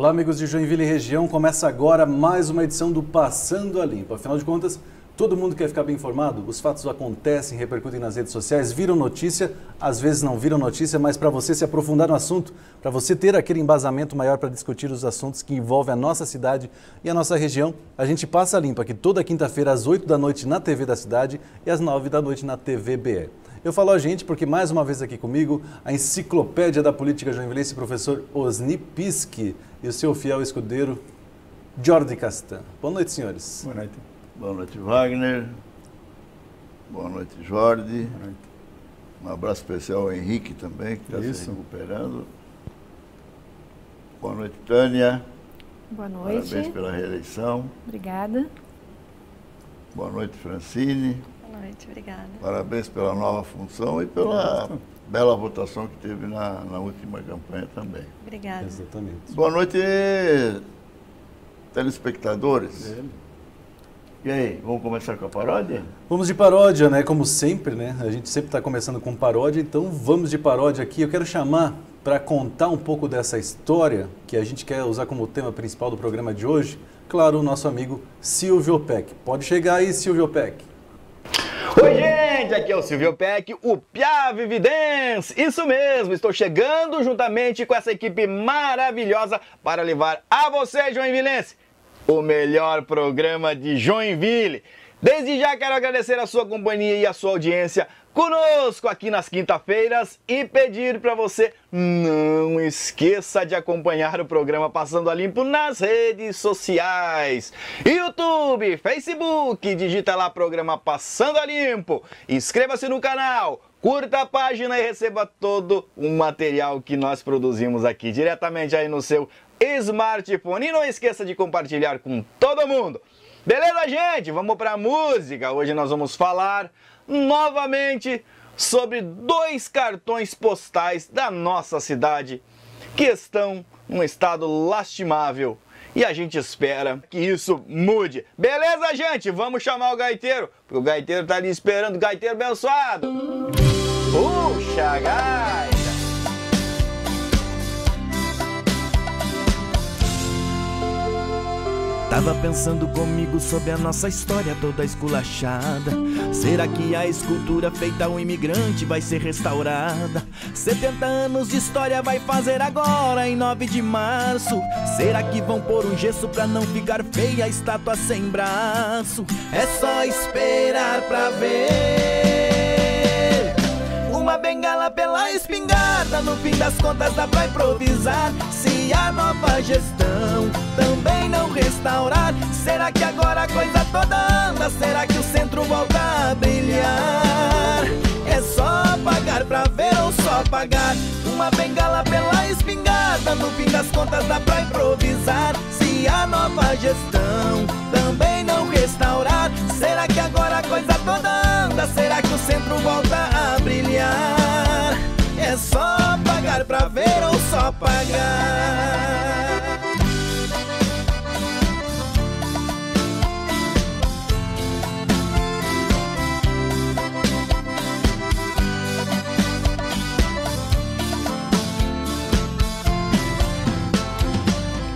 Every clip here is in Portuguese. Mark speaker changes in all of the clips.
Speaker 1: Olá, amigos de Joinville e região. Começa agora mais uma edição do Passando a Limpo. Afinal de contas, todo mundo quer ficar bem informado. Os fatos acontecem, repercutem nas redes sociais, viram notícia, às vezes não viram notícia, mas para você se aprofundar no assunto, para você ter aquele embasamento maior para discutir os assuntos que envolvem a nossa cidade e a nossa região, a gente passa limpo aqui toda quinta-feira às 8 da noite na TV da cidade e às 9 da noite na TV BE. Eu falo a gente porque mais uma vez aqui comigo a enciclopédia da política joinvilense, professor Osni Pischi, e o seu fiel escudeiro, Jordi Castan. Boa noite, senhores.
Speaker 2: Boa noite.
Speaker 3: Boa noite, Wagner. Boa noite, Jordi.
Speaker 2: Boa noite.
Speaker 3: Um abraço especial ao Henrique também, que está se recuperando. Boa noite, Tânia.
Speaker 4: Boa noite.
Speaker 3: Parabéns pela reeleição.
Speaker 4: Obrigada.
Speaker 3: Boa noite, Francine.
Speaker 5: Boa noite, obrigada.
Speaker 3: Parabéns pela nova função e pela bela votação que teve na última campanha também.
Speaker 5: Obrigada.
Speaker 1: Exatamente.
Speaker 3: Boa noite, telespectadores. E aí, vamos começar com a paródia?
Speaker 1: Vamos de paródia, né? Como sempre, né? A gente sempre está começando com paródia, então vamos de paródia aqui. Eu quero chamar para contar um pouco dessa história que a gente quer usar como tema principal do programa de hoje, claro, o nosso amigo Silvio Peck. Pode chegar aí, Silvio Peck.
Speaker 6: Oi, gente, aqui é o Silvio Peck, o Piá Vividense. Isso mesmo, estou chegando juntamente com essa equipe maravilhosa para levar a você, joinvilense, o melhor programa de Joinville. Desde já quero agradecer a sua companhia e a sua audiência conosco aqui nas quinta-feiras e pedir para você não esqueça de acompanhar o programa Passando a Limpo nas redes sociais. YouTube, Facebook, digita lá programa Passando a Limpo. Inscreva-se no canal, curta a página e receba todo o material que nós produzimos aqui diretamente aí no seu smartphone. E não esqueça de compartilhar com todo mundo. Beleza, gente? Vamos para a música. Hoje nós vamos falar novamente sobre 2 cartões postais da nossa cidade que estão num estado lastimável e a gente espera que isso mude. Beleza, gente? Vamos chamar o gaiteiro, porque o gaiteiro tá ali esperando. Gaiteiro abençoado! Puxa, gaita!
Speaker 7: Tava pensando comigo sobre a nossa história toda esculachada. Será que a escultura feita ao imigrante vai ser restaurada? 70 anos de história vai fazer agora em 9 de março. Será que vão pôr um gesso pra não ficar feia a estátua sem braço? É só esperar pra ver. Uma bengala pela espingarda, no fim das contas dá pra improvisar. Se a nova gestão também não restaurar, será que agora a coisa toda anda? Será que o centro volta a brilhar? É só pagar pra ver ou só pagar? Uma bengala pela espingarda, no fim das contas dá pra improvisar. Se a nova gestão também não restaurar, será que agora a coisa toda anda? Será que o centro volta a brilhar? É só pagar pra ver ou só pagar?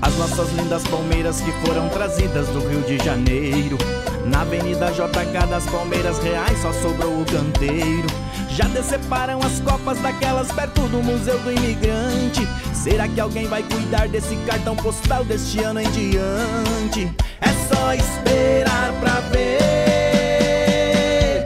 Speaker 7: As nossas lindas palmeiras que foram trazidas do Rio de Janeiro, na Avenida JK das Palmeiras Reais só sobrou o canteiro. Já deceparam as copas daquelas perto do Museu do Imigrante. Será que alguém vai cuidar desse cartão postal deste ano em diante? É só esperar pra ver.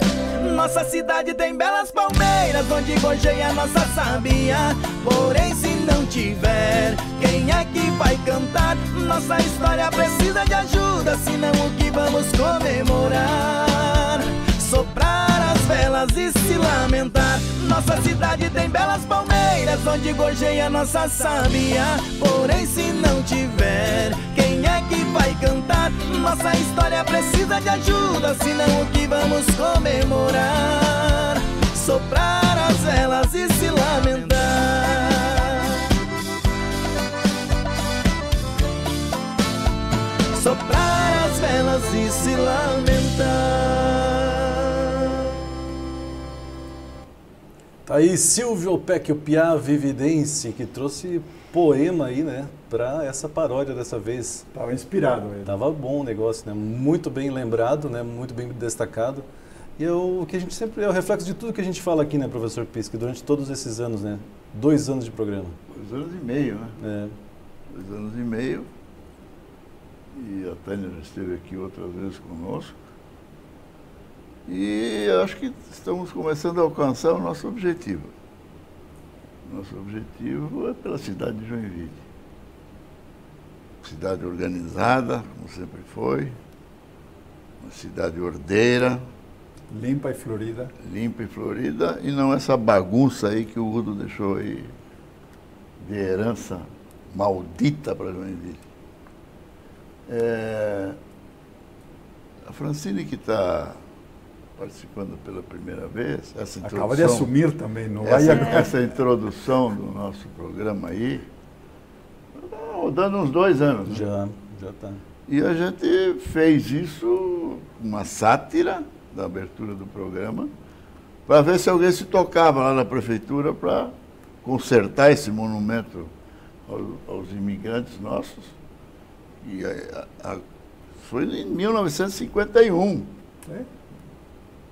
Speaker 7: Nossa cidade tem belas palmeiras onde gorjeia a nossa sabia. Porém, se não tiver, quem é que vai cantar? Nossa história precisa de ajuda, senão o que vamos comemorar? Soprar as velas e se lamentar. Nossa cidade tem belas palmeiras onde gorjeia a nossa sabia. Porém, se não tiver, quem é que vai cantar? Nossa história precisa de ajuda, senão o que vamos comemorar? Soprar as velas e se lamentar. Soprar as velas e se lamentar.
Speaker 1: Tá aí Silvio Peck, o Piá Vividense, que trouxe poema aí, né, para essa paródia dessa vez.
Speaker 2: Estava inspirado ele.
Speaker 1: Tava bom o negócio, né? Muito bem lembrado, né? Muito bem destacado. E o que a gente sempre é o reflexo de tudo que a gente fala aqui, né, professor Pisca, durante todos esses anos, né? 2 anos de programa.
Speaker 3: 2 anos e meio, né?
Speaker 1: É.
Speaker 3: 2 anos e meio. E a Tânia já esteve aqui outras vezes conosco. E acho que estamos começando a alcançar o nosso objetivo. Nosso objetivo é pela cidade de Joinville. Cidade organizada, como sempre foi. Uma cidade ordeira.
Speaker 2: Limpa e florida.
Speaker 3: Limpa e florida. E não essa bagunça aí que o Udo deixou aí de herança maldita para Joinville. A Francine, que está participando pela primeira vez, essa introdução,
Speaker 2: acaba de assumir também, não vai
Speaker 3: essa introdução do nosso programa aí, está rodando uns 2 anos. Né?
Speaker 1: Já está.
Speaker 3: E a gente fez isso, uma sátira da abertura do programa, para ver se alguém se tocava lá na prefeitura para consertar esse monumento aos imigrantes nossos. E foi em 1951.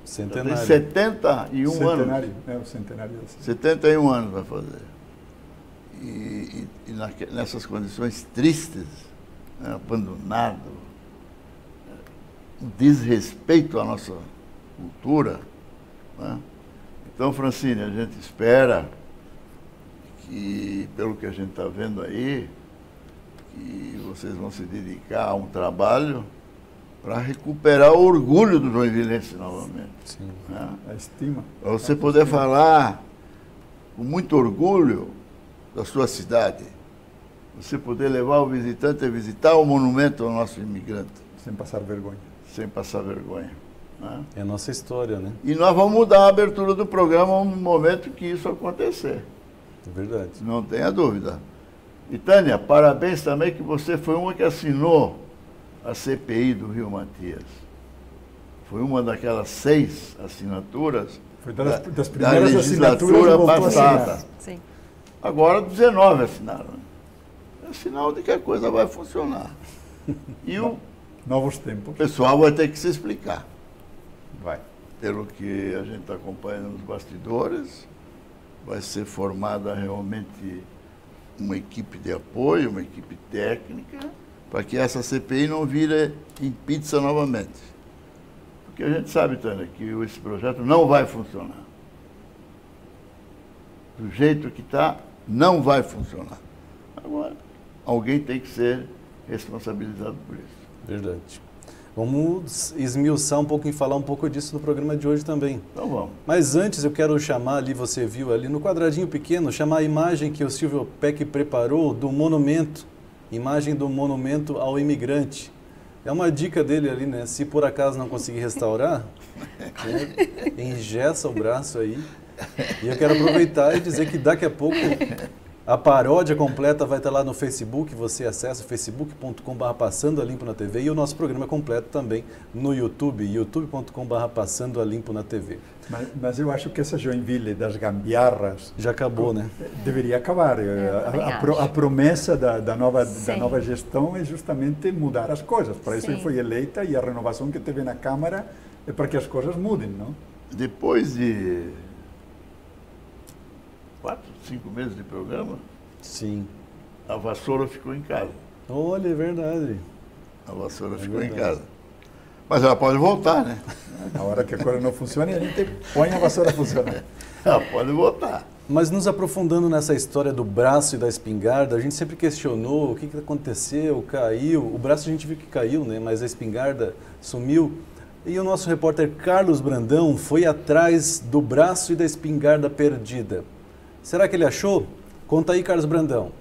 Speaker 1: Centenário.
Speaker 3: Tem 71
Speaker 2: centenário,
Speaker 3: anos.
Speaker 2: o centenário.
Speaker 3: 71 anos vai fazer. E nessas condições tristes, né, abandonado, um desrespeito à nossa cultura. Né? Então, Francine, a gente espera que, pelo que a gente está vendo aí, que vocês vão se dedicar a um trabalho para recuperar o orgulho do joinvilense novamente.
Speaker 1: Sim.
Speaker 3: Né?
Speaker 2: A estima.
Speaker 3: Para você poder falar com muito orgulho da sua cidade. Você poder levar o visitante a visitar o monumento ao nosso imigrante.
Speaker 2: Sem passar vergonha.
Speaker 3: Sem passar vergonha. Né?
Speaker 1: É a nossa história, né?
Speaker 3: E nós vamos mudar a abertura do programa no momento que isso acontecer.
Speaker 1: É verdade.
Speaker 3: Não tenha dúvida. E Tânia, parabéns também que você foi uma que assinou a CPI do Rio Matias. Foi uma daquelas 6 assinaturas
Speaker 2: foi das primeiras assinaturas
Speaker 3: legislatura passada.
Speaker 4: Sim.
Speaker 3: Agora 19 assinaram. É sinal de que a coisa vai funcionar. E o
Speaker 2: novos tempos.
Speaker 3: pessoal vai ter que se explicar.
Speaker 2: Vai.
Speaker 3: Pelo que a gente está acompanhando nos bastidores, vai ser formada realmente uma equipe de apoio, uma equipe técnica, para que essa CPI não vire em pizza novamente. Porque a gente sabe, Tânia, que esse projeto não vai funcionar. Do jeito que está, não vai funcionar. Agora, alguém tem que ser responsabilizado por isso.
Speaker 1: Verdade. Vamos esmiuçar um pouco e falar um pouco disso no programa de hoje também.
Speaker 3: Então vamos.
Speaker 1: Mas antes eu quero chamar ali, você viu ali no quadradinho pequeno, chamar a imagem que o Silvio Peck preparou do monumento, imagem do monumento ao imigrante. É uma dica dele ali, né? Se por acaso não conseguir restaurar, né? Engessa o braço aí. E eu quero aproveitar e dizer que daqui a pouco a paródia completa vai estar lá no Facebook, você acessa facebook.com/passandoalimpo na TV, e o nosso programa completo também no YouTube, youtube.com/passandoalimpo na TV.
Speaker 2: Mas eu acho que essa Joinville das gambiarras
Speaker 1: já acabou, né?
Speaker 2: Deveria acabar. A promessa da nova gestão é justamente mudar as coisas. Para isso foi eleita, e a renovação que teve na Câmara é para que as coisas mudem, não?
Speaker 3: Depois de 4, 5 meses de programa,
Speaker 1: sim,
Speaker 3: a vassoura ficou em casa.
Speaker 1: Olha, é verdade.
Speaker 3: A vassoura ficou em casa. Mas ela pode voltar, né?
Speaker 2: Na hora que a coisa não funciona, a gente põe a vassoura a funcionar.
Speaker 3: Ela pode voltar.
Speaker 1: Mas nos aprofundando nessa história do braço e da espingarda, a gente sempre questionou o que aconteceu, caiu. O braço a gente viu que caiu, né? Mas a espingarda sumiu. E o nosso repórter Carlos Brandão foi atrás do braço e da espingarda perdida. Será que ele achou? Conta aí, Carlos Brandão.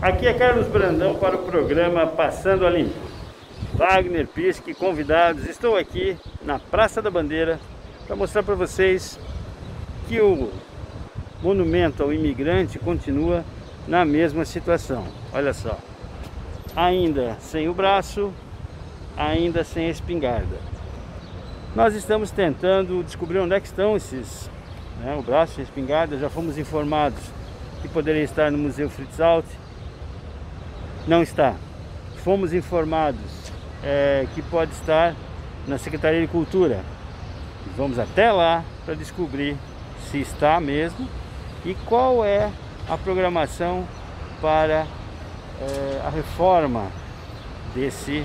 Speaker 5: Aqui é Carlos Brandão para o programa Passando a Limpo. Wagner, Pisca, convidados. Estou aqui na Praça da Bandeira para mostrar para vocês que o monumento ao imigrante continua na mesma situação. Olha só, ainda sem o braço, ainda sem a espingarda. Nós estamos tentando descobrir onde é que estão esses, o braço e a espingarda. Já fomos informados que poderia estar no Museu Fritz Alt. Não está. Fomos informados que pode estar na Secretaria de Cultura. Vamos até lá para descobrir se está mesmo e qual é a programação para a reforma desse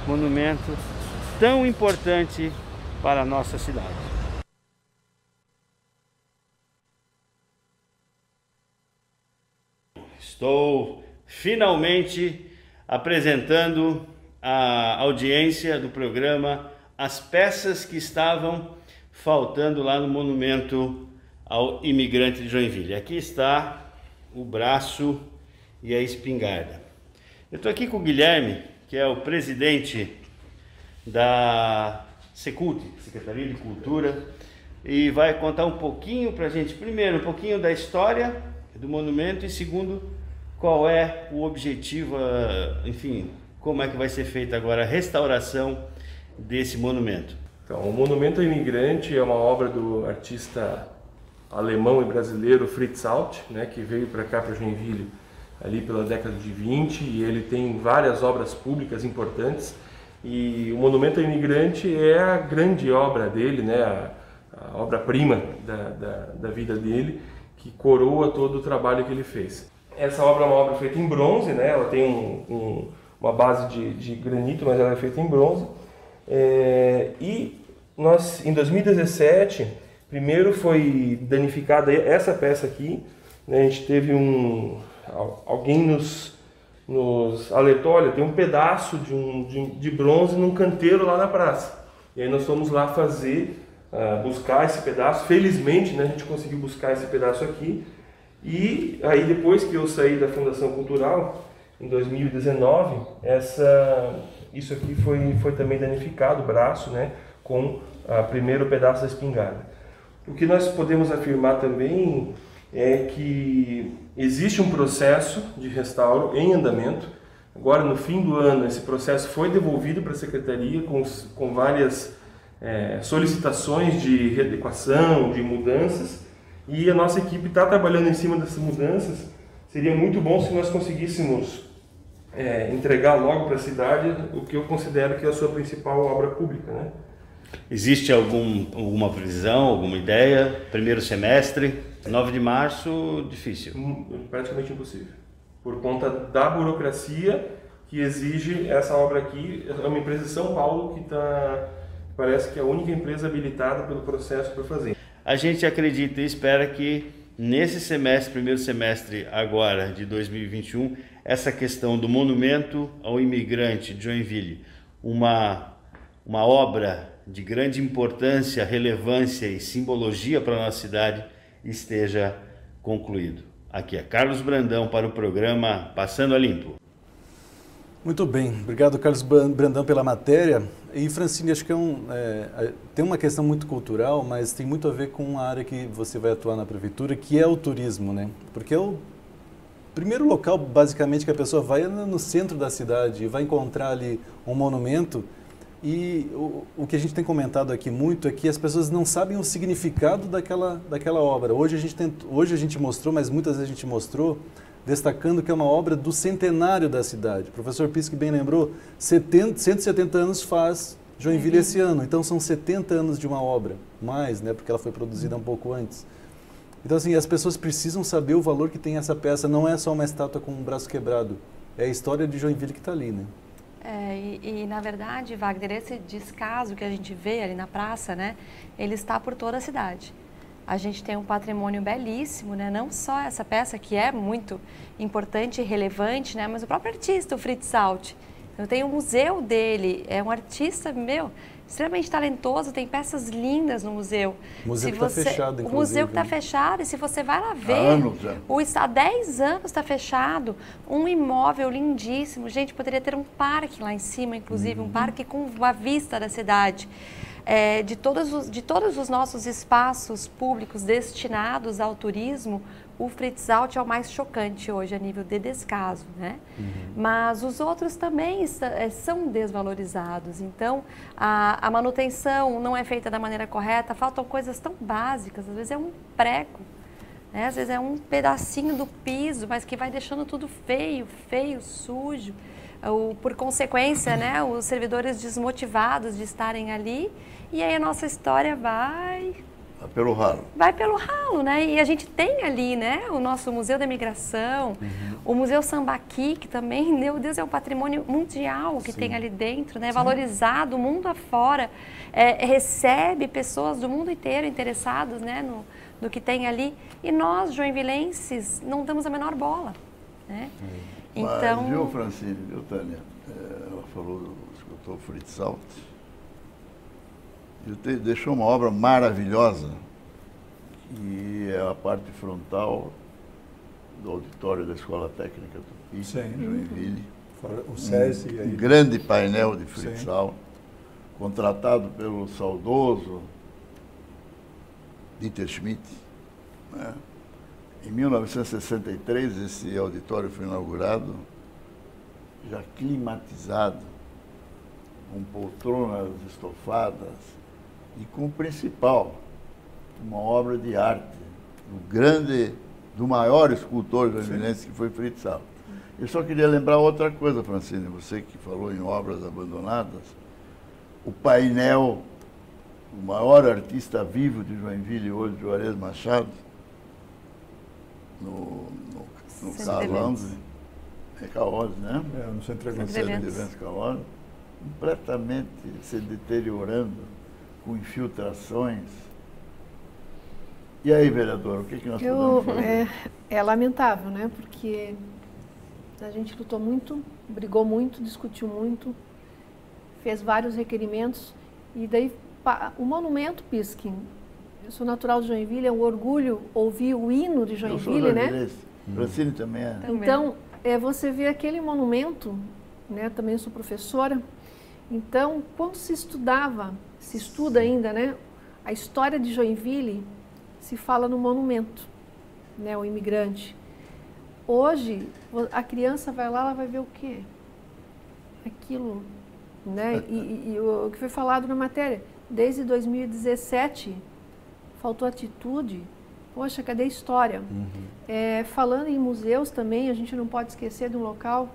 Speaker 5: monumento tão importante para a nossa cidade. Estou finalmente apresentando à audiência do programa as peças que estavam faltando lá no monumento ao imigrante de Joinville. Aqui está o braço e a espingarda. Eu estou aqui com o Guilherme, que é o presidente da Secult, Secretaria de Cultura, e vai contar um pouquinho para a gente, primeiro, um pouquinho da história do monumento e segundo, qual é o objetivo, enfim, como é que vai ser feita agora a restauração desse monumento.
Speaker 8: Então, o Monumento ao Imigrante é uma obra do artista alemão e brasileiro Fritz Alt, né, que veio para cá, para Joinville, ali pela década de 20, e ele tem várias obras públicas importantes. E o Monumento ao Imigrante é a grande obra dele, né, a obra-prima da vida dele, que coroa todo o trabalho que ele fez. Essa obra é uma obra feita em bronze, né, ela tem uma base de granito, mas ela é feita em bronze. E nós, em 2017, primeiro foi danificada essa peça aqui, né, a gente teve alguém nos alertou, olha, tem um pedaço de bronze num canteiro lá na praça. E aí nós fomos lá buscar esse pedaço. Felizmente, né, a gente conseguiu buscar esse pedaço aqui. E aí depois que eu saí da Fundação Cultural, em 2019, isso aqui foi também danificado, o braço, né, com o primeiro pedaço da espingarda. O que nós podemos afirmar também é que existe um processo de restauro em andamento. Agora, no fim do ano, esse processo foi devolvido para a Secretaria com várias solicitações de readequação, de mudanças, e a nossa equipe está trabalhando em cima dessas mudanças. Seria muito bom se nós conseguíssemos entregar logo para a cidade o que eu considero que é a sua principal obra pública, né?
Speaker 5: Existe alguma previsão, alguma ideia? Primeiro semestre, 9 de março, difícil.
Speaker 8: Praticamente impossível. Por conta da burocracia que exige essa obra aqui. É uma empresa de São Paulo que parece que é a única empresa habilitada pelo processo para fazer.
Speaker 5: A gente acredita e espera que nesse semestre, primeiro semestre agora de 2021, essa questão do monumento ao imigrante de Joinville, uma obra de grande importância, relevância e simbologia para a nossa cidade, esteja concluído. Aqui é Carlos Brandão para o programa Passando a Limpo.
Speaker 1: Muito bem, obrigado Carlos Brandão pela matéria. E Francine, acho que tem uma questão muito cultural, mas tem muito a ver com a área que você vai atuar na prefeitura, que é o turismo, né? Porque é o primeiro local, basicamente, que a pessoa vai no centro da cidade e vai encontrar ali um monumento. E o que a gente tem comentado aqui muito é que as pessoas não sabem o significado daquela obra. Hoje a gente mostrou, mas muitas vezes a gente mostrou, destacando que é uma obra do centenário da cidade. O professor Pisque bem lembrou, 170 anos faz Joinville esse ano. Então são 70 anos de uma obra, mais, né, porque ela foi produzida um pouco antes. Então assim, as pessoas precisam saber o valor que tem essa peça. Não é só uma estátua com um braço quebrado, é a história de Joinville que está ali, né?
Speaker 4: Na verdade, Wagner, esse descaso que a gente vê ali na praça, né, ele está por toda a cidade. A gente tem um patrimônio belíssimo, né, não só essa peça que é muito importante e relevante, né, mas o próprio artista, o Fritz Alt. Eu tenho um museu dele, é um artista, extremamente talentoso, tem peças lindas no museu.
Speaker 1: O museu que está fechado, inclusive.
Speaker 4: O museu que está fechado, e se você vai lá ver, há 10 anos está fechado, um imóvel lindíssimo. Gente, poderia ter um parque lá em cima, inclusive, um parque com uma vista da cidade. De todos os nossos espaços públicos destinados ao turismo, o Fritz Alt é o mais chocante hoje a nível de descaso, né? Mas os outros também são desvalorizados. Então, a manutenção não é feita da maneira correta, faltam coisas tão básicas, às vezes é um prego, né? Às vezes é um pedacinho do piso, mas que vai deixando tudo feio, sujo. Por consequência, né, os servidores desmotivados de estarem ali, e aí a nossa história vai
Speaker 3: pelo ralo.
Speaker 4: Vai pelo ralo, né? E a gente tem ali, né, o nosso Museu da Imigração, o Museu Sambaqui, que também, meu Deus, é um patrimônio mundial que tem ali dentro, né? Valorizado mundo afora, recebe pessoas do mundo inteiro interessadas, né, no que tem ali. E nós, joinvilenses, não damos a menor bola, né?
Speaker 3: Então... Mas, viu, Francine, viu, Tânia? Ela falou, escutou Fritz Alt. Ele deixou uma obra maravilhosa, que é a parte frontal do auditório da Escola Técnica Tupi, Joinville.
Speaker 2: O SESI.
Speaker 3: Um grande painel de Fritz Alt, contratado pelo saudoso Dieter Schmidt, né? Em 1963, esse auditório foi inaugurado, já climatizado, com poltronas estofadas e com o principal, uma obra de arte do maior escultor joinvilense, que foi Fritz Alt. Eu só queria lembrar outra coisa, Francine, você que falou em obras abandonadas, o painel, o maior artista vivo de Joinville hoje, Juarez Machado, no Caolândia, né?
Speaker 2: No Centro
Speaker 3: de Eventos Caolândia, completamente se deteriorando, com infiltrações. E aí, vereador, o que nós podemos fazer?
Speaker 9: É lamentável, né? Porque a gente lutou muito, brigou muito, discutiu muito, fez vários requerimentos, e daí o monumento Piskin. Eu sou natural de Joinville, é um orgulho ouvir o hino de Joinville, né?
Speaker 3: Francine também é.
Speaker 9: Então, você vê aquele monumento, né? Também sou professora. Então, quando se estuda ainda, né? A história de Joinville se fala no monumento, né? O imigrante. Hoje, a criança vai lá, ela vai ver o quê? Aquilo, né? E o que foi falado na matéria, desde 2017... faltou atitude. Poxa, cadê a história? Falando em museus também, a gente não pode esquecer de um local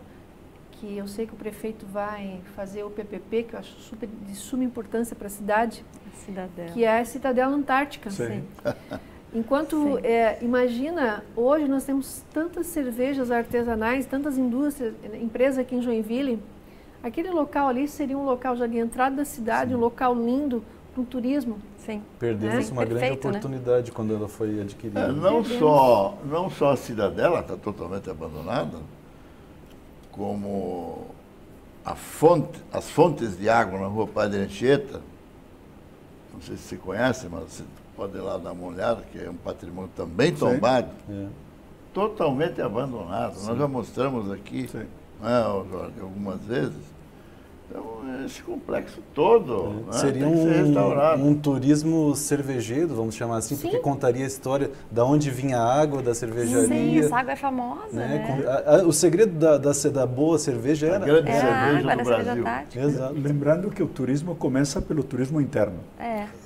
Speaker 9: que eu sei que o prefeito vai fazer o PPP, que eu acho de suma importância para a cidade, que é a Cidadela Antártica.
Speaker 2: Sim.
Speaker 9: Enquanto, imagina, hoje nós temos tantas cervejas artesanais, tantas indústrias, empresas aqui em Joinville, aquele local ali seria um local já de entrada da cidade, um local lindo, para o turismo.
Speaker 4: Sim.
Speaker 1: Perdemos uma grande oportunidade, né? Quando ela foi adquirida.
Speaker 3: Não só a Cidadela está totalmente abandonada, como as fontes de água na rua Padre Anchieta, não sei se você conhece, mas você pode ir lá dar uma olhada, que é um patrimônio também tombado, totalmente abandonado. Nós já mostramos aqui, né, Jorge, algumas vezes. Então, esse complexo todo
Speaker 1: seria
Speaker 3: tem que ser restaurado.
Speaker 1: Um turismo cervejeiro, vamos chamar assim, porque contaria a história de onde vinha a água da cervejaria.
Speaker 4: Sim, essa água é famosa, né?
Speaker 1: O segredo da boa cerveja era a
Speaker 3: grande cerveja do Brasil.
Speaker 1: Exato.
Speaker 2: Lembrando que o turismo começa pelo turismo interno.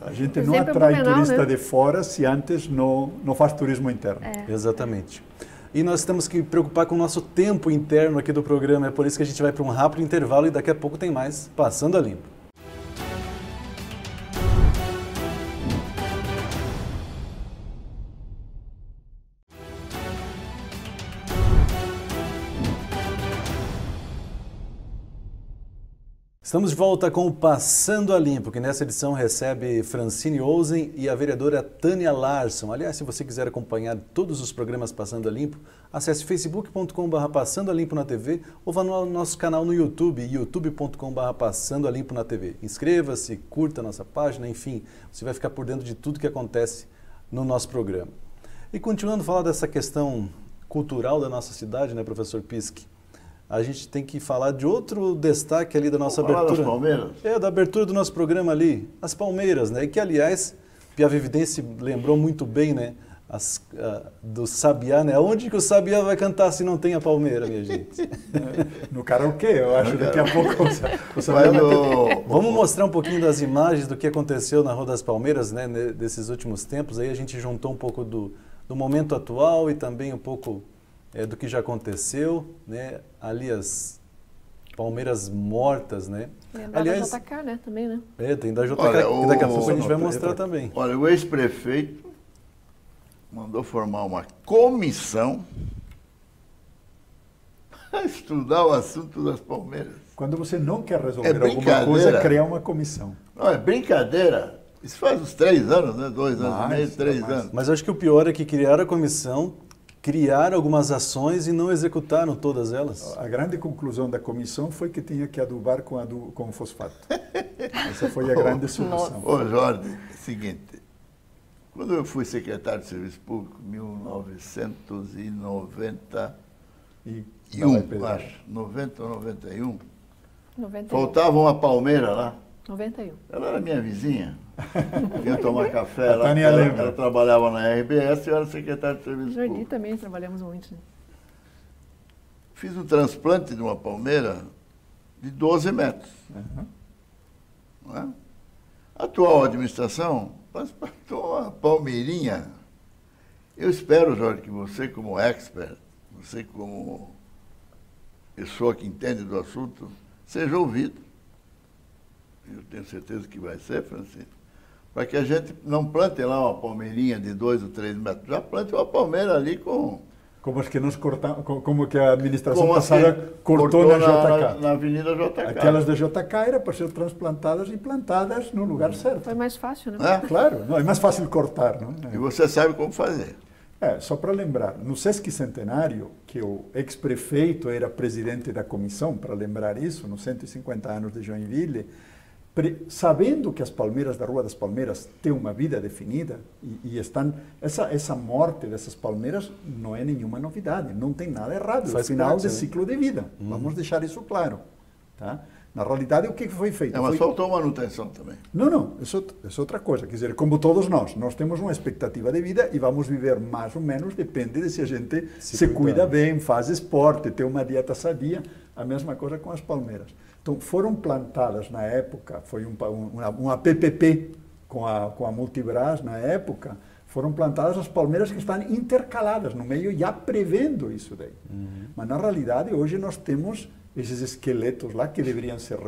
Speaker 2: A gente não
Speaker 9: Sempre
Speaker 2: atrai
Speaker 9: Blumenau,
Speaker 2: turista
Speaker 9: né?
Speaker 2: de fora se antes não faz turismo interno.
Speaker 1: Exatamente. E nós temos que preocupar com o nosso tempo interno aqui do programa. É por isso que a gente vai para um rápido intervalo e daqui a pouco tem mais Passando a Limpo. Estamos de volta com o Passando a Limpo, que nessa edição recebe Francine Ousen e a vereadora Tânia Larsson. Aliás, se você quiser acompanhar todos os programas Passando a Limpo, acesse facebook.com/Passando a Limpo na TV ou vá no nosso canal no YouTube, youtube.com/Passando a Limpo na TV. Inscreva-se, curta a nossa página, enfim, você vai ficar por dentro de tudo que acontece no nosso programa. E continuando a falar dessa questão cultural da nossa cidade, né, professor Pischi? A gente tem que falar de outro destaque ali da nossa abertura.
Speaker 3: Das palmeiras?
Speaker 1: Da abertura do nosso programa ali, as palmeiras, né? E que, aliás, Piavividense lembrou muito bem, né? Do Sabiá, né? Onde que o Sabiá vai cantar se não tem a palmeira, minha gente?
Speaker 2: No karaokê, eu acho, daqui a pouco o Sabiá
Speaker 1: Vamos mostrar um pouquinho das imagens do que aconteceu na Rua das Palmeiras, né? Desses últimos tempos. Aí a gente juntou um pouco do momento atual e também um pouco do que já aconteceu, né? Ali as palmeiras mortas, né?
Speaker 9: Aliás, da JK, né? Também, né?
Speaker 1: Tem da JK, que daqui a pouco a gente vai mostrar também.
Speaker 3: Olha, o ex-prefeito mandou formar uma comissão para estudar o assunto das palmeiras.
Speaker 2: Quando você não quer resolver alguma coisa, criar uma comissão.
Speaker 3: Não, é brincadeira. Isso faz uns 3 anos, né? 2 anos e meio, 3 anos.
Speaker 1: Mas eu acho que o pior é que criaram a comissão, criaram algumas ações e não executaram todas elas.
Speaker 2: A grande conclusão da comissão foi que tinha que adubar com fosfato. Essa foi a grande solução.
Speaker 3: Ô Jorge, é o seguinte, quando eu fui secretário de Serviço Público, em 1991, acho, 90 ou 91,
Speaker 9: 91.
Speaker 3: Faltava uma palmeira lá.
Speaker 9: 91.
Speaker 3: Ela era minha vizinha. Ia tomar café lá.
Speaker 2: Ela
Speaker 3: trabalhava na RBS e eu era secretário de Serviço
Speaker 9: Jordi
Speaker 3: Público.
Speaker 9: também trabalhamos muito, né?
Speaker 3: Fiz um transplante de uma palmeira de 12 metros. Não é? A atual administração transplantou uma palmeirinha. Eu espero, Jorge, que você como expert, você como pessoa que entende do assunto, seja ouvido. Eu tenho certeza que vai ser, Francisco, para que a gente não plante lá uma palmeirinha de 2 ou 3 metros, já plante uma palmeira ali com...
Speaker 2: Como as que nós cortamos, como que a administração passada cortou na JK.
Speaker 3: Na Avenida JK.
Speaker 2: Aquelas da JK eram para ser transplantadas e plantadas no lugar certo.
Speaker 9: Foi mais fácil, né?
Speaker 2: Claro, não, é mais fácil cortar, não?
Speaker 3: E você sabe como fazer.
Speaker 2: Só para lembrar, no Sesc Centenário, que o ex-prefeito era presidente da comissão, para lembrar isso, nos 150 anos de Joinville, sabendo que as palmeiras da Rua das Palmeiras têm uma vida definida e estão essa morte dessas palmeiras não é nenhuma novidade, não tem nada errado, é o final de ciclo de vida. Vamos deixar isso claro, tá? Na realidade, o que foi feito?
Speaker 3: Mas faltou manutenção também.
Speaker 2: Não, isso é outra coisa. Quer dizer, como todos nós temos uma expectativa de vida e vamos viver mais ou menos, depende de se a gente se cuida bem, faz esporte, tem uma dieta sadia, a mesma coisa com as palmeiras. Então, foram plantadas na época, foi uma PPP com a Multibras na época, foram plantadas as palmeiras que estão intercaladas no meio, já prevendo isso daí. Mas, na realidade, hoje nós temos esses esqueletos lá que deveriam ser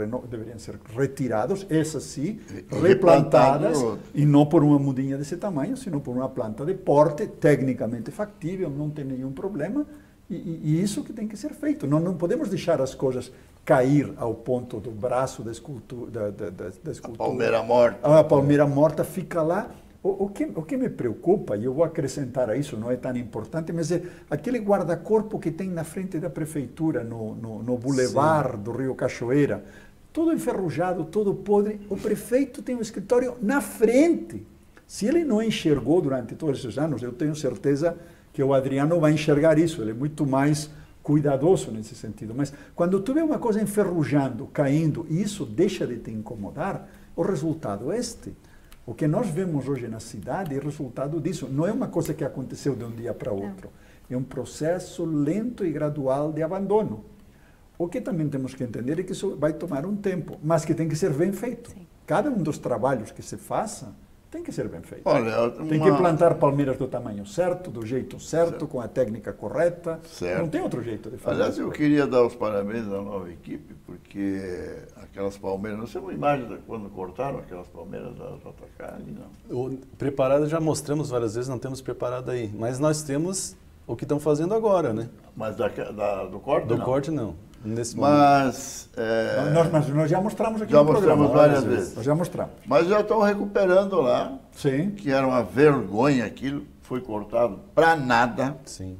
Speaker 2: retirados, essas sim, replantadas, e não por uma mudinha desse tamanho, sino por uma planta de porte tecnicamente factível, não tem nenhum problema, e isso que tem que ser feito. Não podemos deixar as coisas cair ao ponto do braço da escultura.
Speaker 3: A palmeira morta.
Speaker 2: A palmeira morta fica lá. O que me preocupa, e eu vou acrescentar a isso, não é tão importante, mas é aquele guarda-corpo que tem na frente da prefeitura, no bulevar do Rio Cachoeira, todo enferrujado, todo podre. O prefeito tem um escritório na frente. Se ele não enxergou durante todos esses anos, eu tenho certeza que o Adriano vai enxergar isso, ele é muito mais cuidadoso nesse sentido. Mas quando tu vê uma coisa enferrujando, caindo, e isso deixa de te incomodar, o resultado é este. O que nós vemos hoje na cidade é resultado disso. Não é uma coisa que aconteceu de um dia para outro. É um processo lento e gradual de abandono. O que também temos que entender é que isso vai tomar um tempo, mas que tem que ser bem feito. Sim. Cada um dos trabalhos que se faça tem que ser bem feito. Tem que plantar palmeiras do tamanho certo, do jeito certo, com a técnica correta.
Speaker 3: Certo.
Speaker 2: Não tem outro jeito de fazer.
Speaker 3: Aliás, eu queria dar os parabéns à nova equipe, porque aquelas palmeiras, não sei uma imagem de quando cortaram aquelas palmeiras da JK ali, não.
Speaker 1: Preparado já mostramos várias vezes, não temos preparado aí. Mas nós temos o que estão fazendo agora, né?
Speaker 3: Mas do corte não?
Speaker 1: Do corte não. Nesse
Speaker 3: mas
Speaker 2: nós já mostramos aqui
Speaker 3: no programa várias vezes.
Speaker 2: Nós já mostramos.
Speaker 3: Mas já estão recuperando lá.
Speaker 2: Sim.
Speaker 3: Que era uma vergonha aquilo, foi cortado para nada.
Speaker 1: Sim.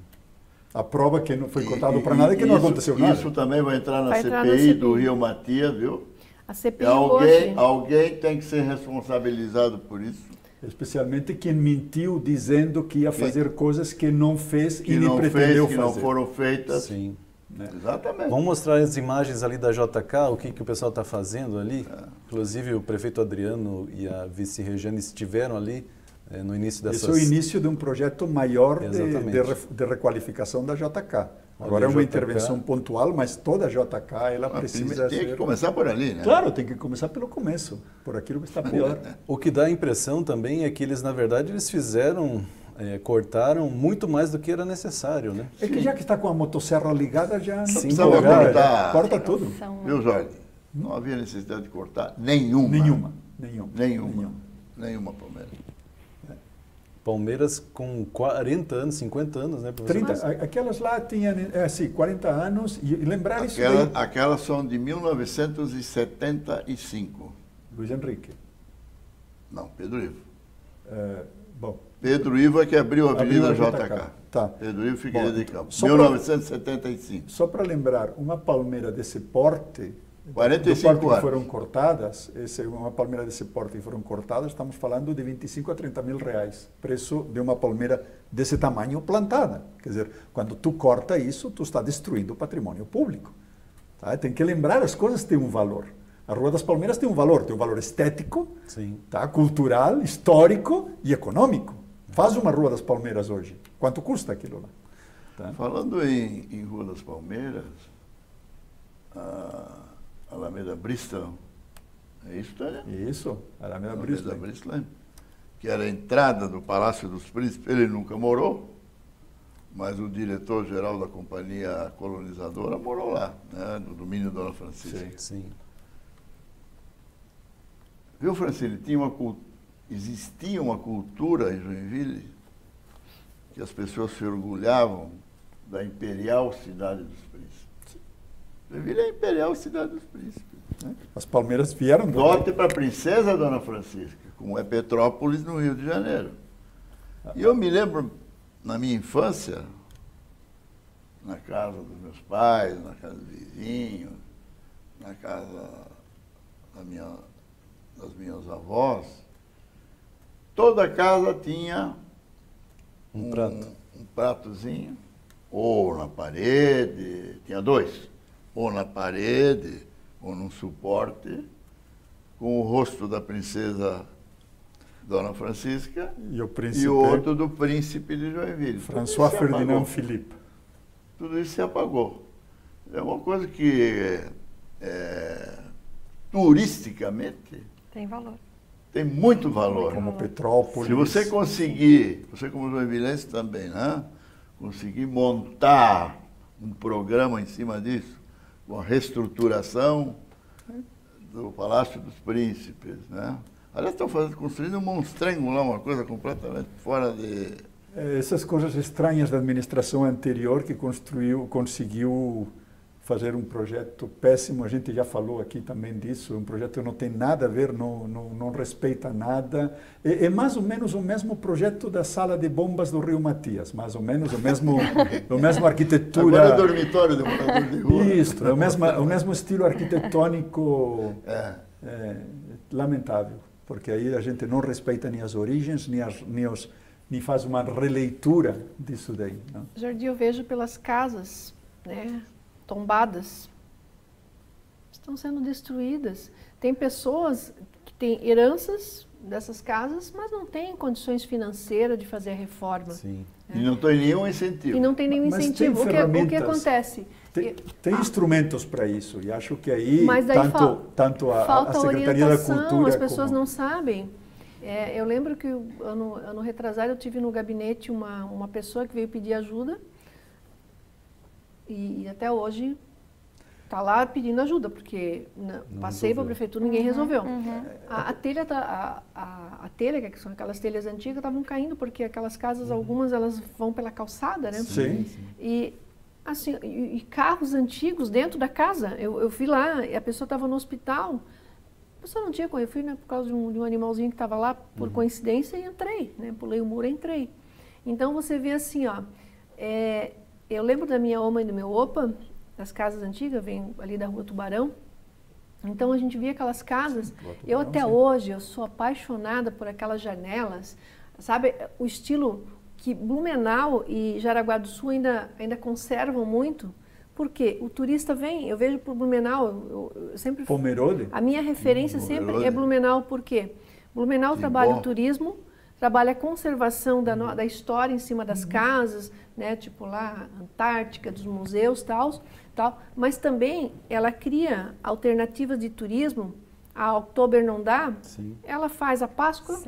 Speaker 2: A prova que não foi cortado para nada é que não aconteceu nada.
Speaker 3: Isso também vai entrar na CPI do Rio Matias, viu?
Speaker 9: A CPI hoje.
Speaker 3: Alguém tem que ser responsabilizado por isso.
Speaker 2: Especialmente quem mentiu dizendo que ia fazer coisas que não fez e nem pretendeu fazer.
Speaker 3: Que não foram feitas.
Speaker 1: Sim.
Speaker 2: Né?
Speaker 3: Exatamente.
Speaker 1: Vamos mostrar as imagens ali da JK, o que o pessoal está fazendo ali. Inclusive o prefeito Adriano e a vice Regiane estiveram ali no início dessas...
Speaker 2: Esse é o início de um projeto maior de requalificação da JK. Agora é uma intervenção pontual, mas toda a JK ela precisa
Speaker 3: tem que começar por ali, né?
Speaker 2: Claro, tem que começar pelo começo, por aquilo que está pior.
Speaker 1: O que dá a impressão também é que eles, na verdade, eles fizeram cortaram muito mais do que era necessário, né?
Speaker 2: É que já que está com a motosserra ligada, já não
Speaker 3: precisava
Speaker 2: cortar.
Speaker 3: cortar.
Speaker 2: Corta tudo.
Speaker 3: Viu, Jorge? Não havia necessidade de cortar nenhuma. Nenhuma palmeira.
Speaker 1: Palmeiras com 40 anos, 50 anos, né, professor?
Speaker 2: 30. Aquelas lá tinham, 40 anos. E lembrar isso
Speaker 3: daí... Aquelas são de 1975.
Speaker 2: Luiz Henrique.
Speaker 3: Não, Pedro Ivo.
Speaker 2: Bom.
Speaker 3: Pedro Ivo é que abriu a Avenida JK.
Speaker 2: Tá.
Speaker 3: Pedro Ivo Figueiredo de Campos. 1975.
Speaker 2: Só para lembrar, uma palmeira desse porte...
Speaker 3: 45
Speaker 2: anos.
Speaker 3: Que
Speaker 2: foram cortadas, uma palmeira desse porte que foram cortadas, estamos falando de 25 a 30 mil reais. Preço de uma palmeira desse tamanho plantada. Quer dizer, quando tu corta isso, tu está destruindo o patrimônio público. Tá? Tem que lembrar, as coisas têm um valor. A Rua das Palmeiras tem um valor estético, tá? Cultural, histórico e econômico. Faz uma Rua das Palmeiras hoje. Quanto custa aquilo lá?
Speaker 3: Tá? Falando em Rua das Palmeiras, a Alameda Bristol, é isso, Tânia?
Speaker 2: Isso, Alameda Bristol,
Speaker 3: que era a entrada do Palácio dos Príncipes. Ele nunca morou, mas o diretor-geral da companhia colonizadora morou lá, né, no domínio da Dona Francisca.
Speaker 1: Sim.
Speaker 3: Viu, Francine, existia uma cultura em Joinville que as pessoas se orgulhavam da imperial cidade dos príncipes. Joinville é a imperial cidade dos príncipes. Né?
Speaker 2: As palmeiras vieram do...
Speaker 3: Dote para a princesa Dona Francisca, como é Petrópolis, no Rio de Janeiro. E eu me lembro, na minha infância, na casa dos meus pais, na casa dos vizinhos, na casa das minhas avós, toda casa tinha um pratozinho, ou na parede, tinha dois, ou na parede, ou num suporte, com o rosto da princesa Dona Francisca e o outro do príncipe de Joinville.
Speaker 2: François Ferdinand Philippe.
Speaker 3: Tudo isso se apagou. É uma coisa que, turisticamente,
Speaker 4: tem valor.
Speaker 3: Tem muito valor.
Speaker 2: Como Petrópolis.
Speaker 3: Se você conseguir, você como joinvilense também, né? Conseguir montar um programa em cima disso, com a reestruturação do Palácio dos Príncipes, né? Aliás, estão construindo um monstrengo lá, uma coisa completamente fora de...
Speaker 2: Essas coisas estranhas da administração anterior que conseguiu fazer um projeto péssimo, a gente já falou aqui também disso, um projeto que não tem nada a ver, não respeita nada. É mais ou menos o mesmo projeto da sala de bombas do Rio Matias, mais ou menos, a mesma arquitetura.
Speaker 3: Agora é dormitório de morador de rua.
Speaker 2: Isso, é o mesmo estilo arquitetônico, lamentável, porque aí a gente não respeita nem as origens, nem faz uma releitura disso daí. Não?
Speaker 9: Jardim, eu vejo pelas casas, né? Tombadas, estão sendo destruídas. Tem pessoas que têm heranças dessas casas, mas não têm condições financeiras de fazer a reforma.
Speaker 1: Sim.
Speaker 3: E não tem nenhum incentivo.
Speaker 9: E não tem nenhum incentivo. O que acontece?
Speaker 2: Tem instrumentos para isso, e acho que aí
Speaker 9: mas daí
Speaker 2: tanto a Secretaria da Cultura...
Speaker 9: As pessoas não sabem. Eu lembro que ano retrasado eu tive no gabinete uma pessoa que veio pedir ajuda, e até hoje está lá pedindo ajuda, porque passei para a prefeitura, ninguém resolveu. A telha, que são aquelas telhas antigas, estavam caindo, porque aquelas casas, algumas, elas vão pela calçada, né?
Speaker 2: Sim.
Speaker 9: E, assim, e carros antigos dentro da casa. Eu fui lá, e a pessoa estava no hospital, a pessoa não tinha como, eu fui, né, por causa de um animalzinho que estava lá, por coincidência, e entrei, né? Pulei o muro e entrei. Então, você vê assim, ó... eu lembro da minha oma e do meu opa, das casas antigas, vem ali da Rua Tubarão. Então a gente via aquelas casas. Eu até hoje, eu sou apaixonada por aquelas janelas. Sabe, o estilo que Blumenau e Jaraguá do Sul ainda conservam muito. Porque o turista vem, eu vejo por Blumenau, eu sempre...
Speaker 2: Pomerode?
Speaker 9: A minha referência sempre é Blumenau, por quê? Blumenau trabalha o turismo, trabalha a conservação da história em cima das casas, né, tipo lá, Antártica, dos museus, tal, mas também ela cria alternativas de turismo. A Oktober não dá, ela faz a Páscoa,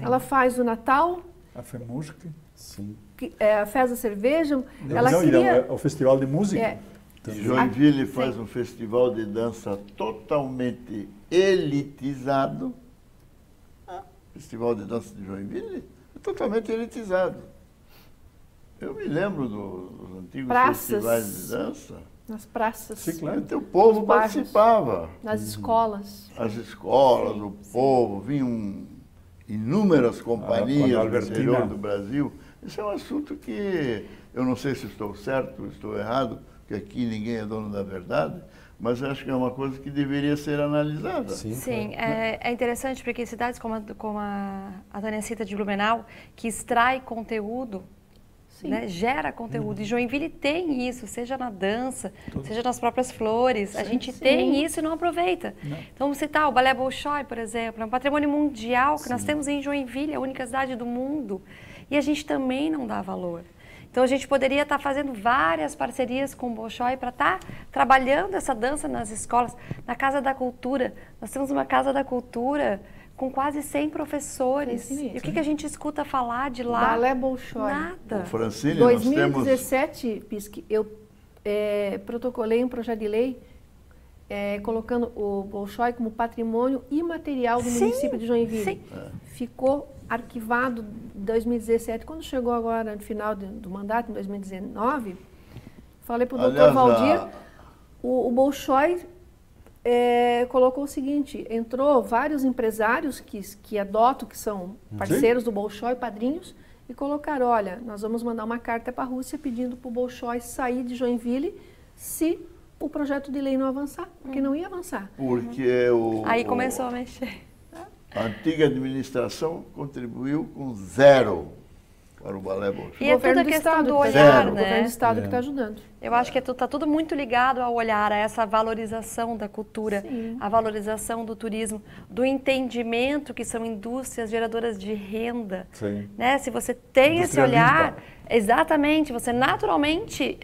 Speaker 9: ela faz o Natal,
Speaker 2: a FEMUSC,
Speaker 1: Sim.
Speaker 9: A Festa da Cerveja, ela queria...
Speaker 2: E o Festival de Música.
Speaker 3: Joinville faz um festival de dança totalmente elitizado. Festival de dança de Joinville é totalmente elitizado. Eu me lembro dos antigos festivais de dança.
Speaker 9: Nas praças.
Speaker 2: Sim, claro.
Speaker 3: Então, o povo participava.
Speaker 9: Nas escolas.
Speaker 3: As escolas, o povo, vinham inúmeras companhias do interior do Brasil. Esse é um assunto que eu não sei se estou certo ou estou errado, porque aqui ninguém é dono da verdade, mas acho que é uma coisa que deveria ser analisada.
Speaker 4: Sim, é interessante porque cidades como a Tânia cita de Blumenau, que extrai conteúdo, né, gera conteúdo. E Joinville tem isso, seja na dança, seja nas próprias flores. A gente tem isso e não aproveita. Então, vamos citar o Balé Bolshoi, por exemplo, é um patrimônio mundial que nós temos em Joinville, a única cidade do mundo. E a gente também não dá valor. Então, a gente poderia estar fazendo várias parcerias com o Bolshoi para estar trabalhando essa dança nas escolas, na Casa da Cultura. Nós temos uma Casa da Cultura com quase 100 professores. E o que a gente escuta falar de lá?
Speaker 9: Balé Bolshoi.
Speaker 4: Nada.
Speaker 3: Francine,
Speaker 9: 2017, Pisque, eu protocolei um projeto de lei colocando o Bolshoi como patrimônio imaterial do município de Joinville. Ficou arquivado em 2017. Quando chegou agora no final do mandato, em 2019, falei para o doutor Valdir, o Bolshoi colocou o seguinte, entrou vários empresários que adotam, que são parceiros do Bolshoi, padrinhos, e colocaram, olha, nós vamos mandar uma carta para a Rússia pedindo para o Bolshoi sair de Joinville se o projeto de lei não avançar, porque não ia avançar.
Speaker 3: Porque
Speaker 4: aí começou a mexer.
Speaker 3: A antiga administração contribuiu com 0 para o Balé Bolshoi.
Speaker 4: E é tudo a questão do olhar, né?
Speaker 9: O governo do Estado que está ajudando.
Speaker 4: Eu acho que está tudo muito ligado ao olhar, a essa valorização da cultura, a valorização do turismo, do entendimento que são indústrias geradoras de renda. Né? Se você tem esse olhar, exatamente, você naturalmente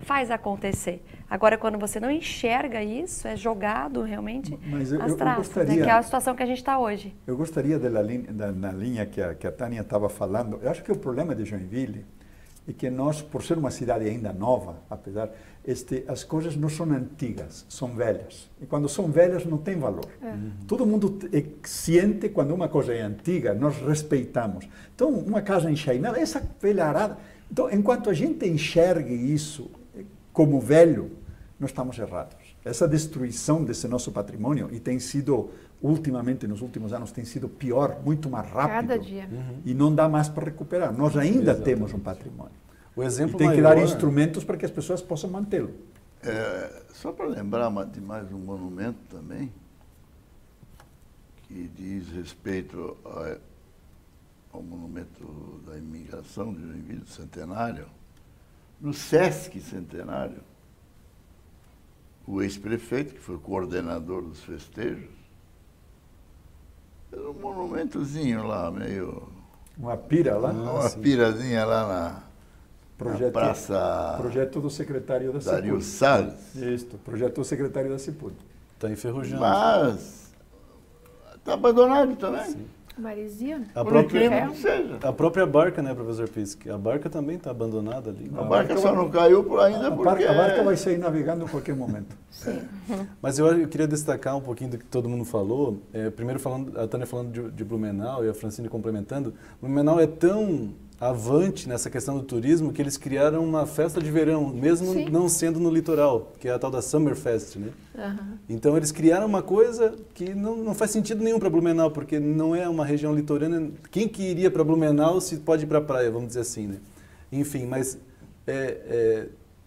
Speaker 4: faz acontecer. Agora, quando você não enxerga isso, é jogado realmente às traças, né? Que é a situação que a gente está hoje.
Speaker 2: Eu gostaria na linha que a Tânia estava falando, eu acho que o problema de Joinville é que nós, por ser uma cidade ainda nova, apesar, as coisas não são antigas, são velhas. E quando são velhas, não tem valor. Todo mundo sente quando uma coisa é antiga, nós respeitamos. Então, uma casa enxainada, essa velharada. Então, enquanto a gente enxergue isso como velho, nós estamos errados. Essa destruição desse nosso patrimônio, e tem sido, ultimamente, nos últimos anos, tem sido pior, muito mais rápido.
Speaker 9: Cada dia.
Speaker 2: E não dá mais para recuperar. Nós ainda temos um patrimônio.
Speaker 1: O exemplo
Speaker 2: e tem que dar instrumentos para que as pessoas possam mantê-lo.
Speaker 3: Só para lembrar de mais um monumento também, que diz respeito ao monumento da imigração de Joinville, do Centenário. No Sesc Centenário, o ex-prefeito, que foi coordenador dos festejos, fez um monumentozinho lá, meio...
Speaker 2: Uma pira lá?
Speaker 3: Uma pirazinha lá na praça...
Speaker 2: Projeto do secretário da
Speaker 3: Dario Salles.
Speaker 2: Isso, projeto do secretário da CIPUD.
Speaker 1: Está enferrujando.
Speaker 3: Mas está abandonado também. Sim.
Speaker 9: Maresia?
Speaker 1: A própria barca, né, professor Pisque? A barca também está abandonada ali.
Speaker 3: A barca só não caiu ainda porque...
Speaker 2: A barca vai sair navegando em qualquer momento.
Speaker 1: Mas eu queria destacar um pouquinho do que todo mundo falou. Primeiro, a Tânia falando de Blumenau e a Francine complementando. Blumenau é tão avante nessa questão do turismo que eles criaram uma festa de verão, mesmo não sendo no litoral, que é a tal da Summerfest, né? Então eles criaram uma coisa que não faz sentido nenhum para Blumenau, porque não é uma região litorânea. Quem que iria para Blumenau se pode ir para a praia, vamos dizer assim, né? Enfim, mas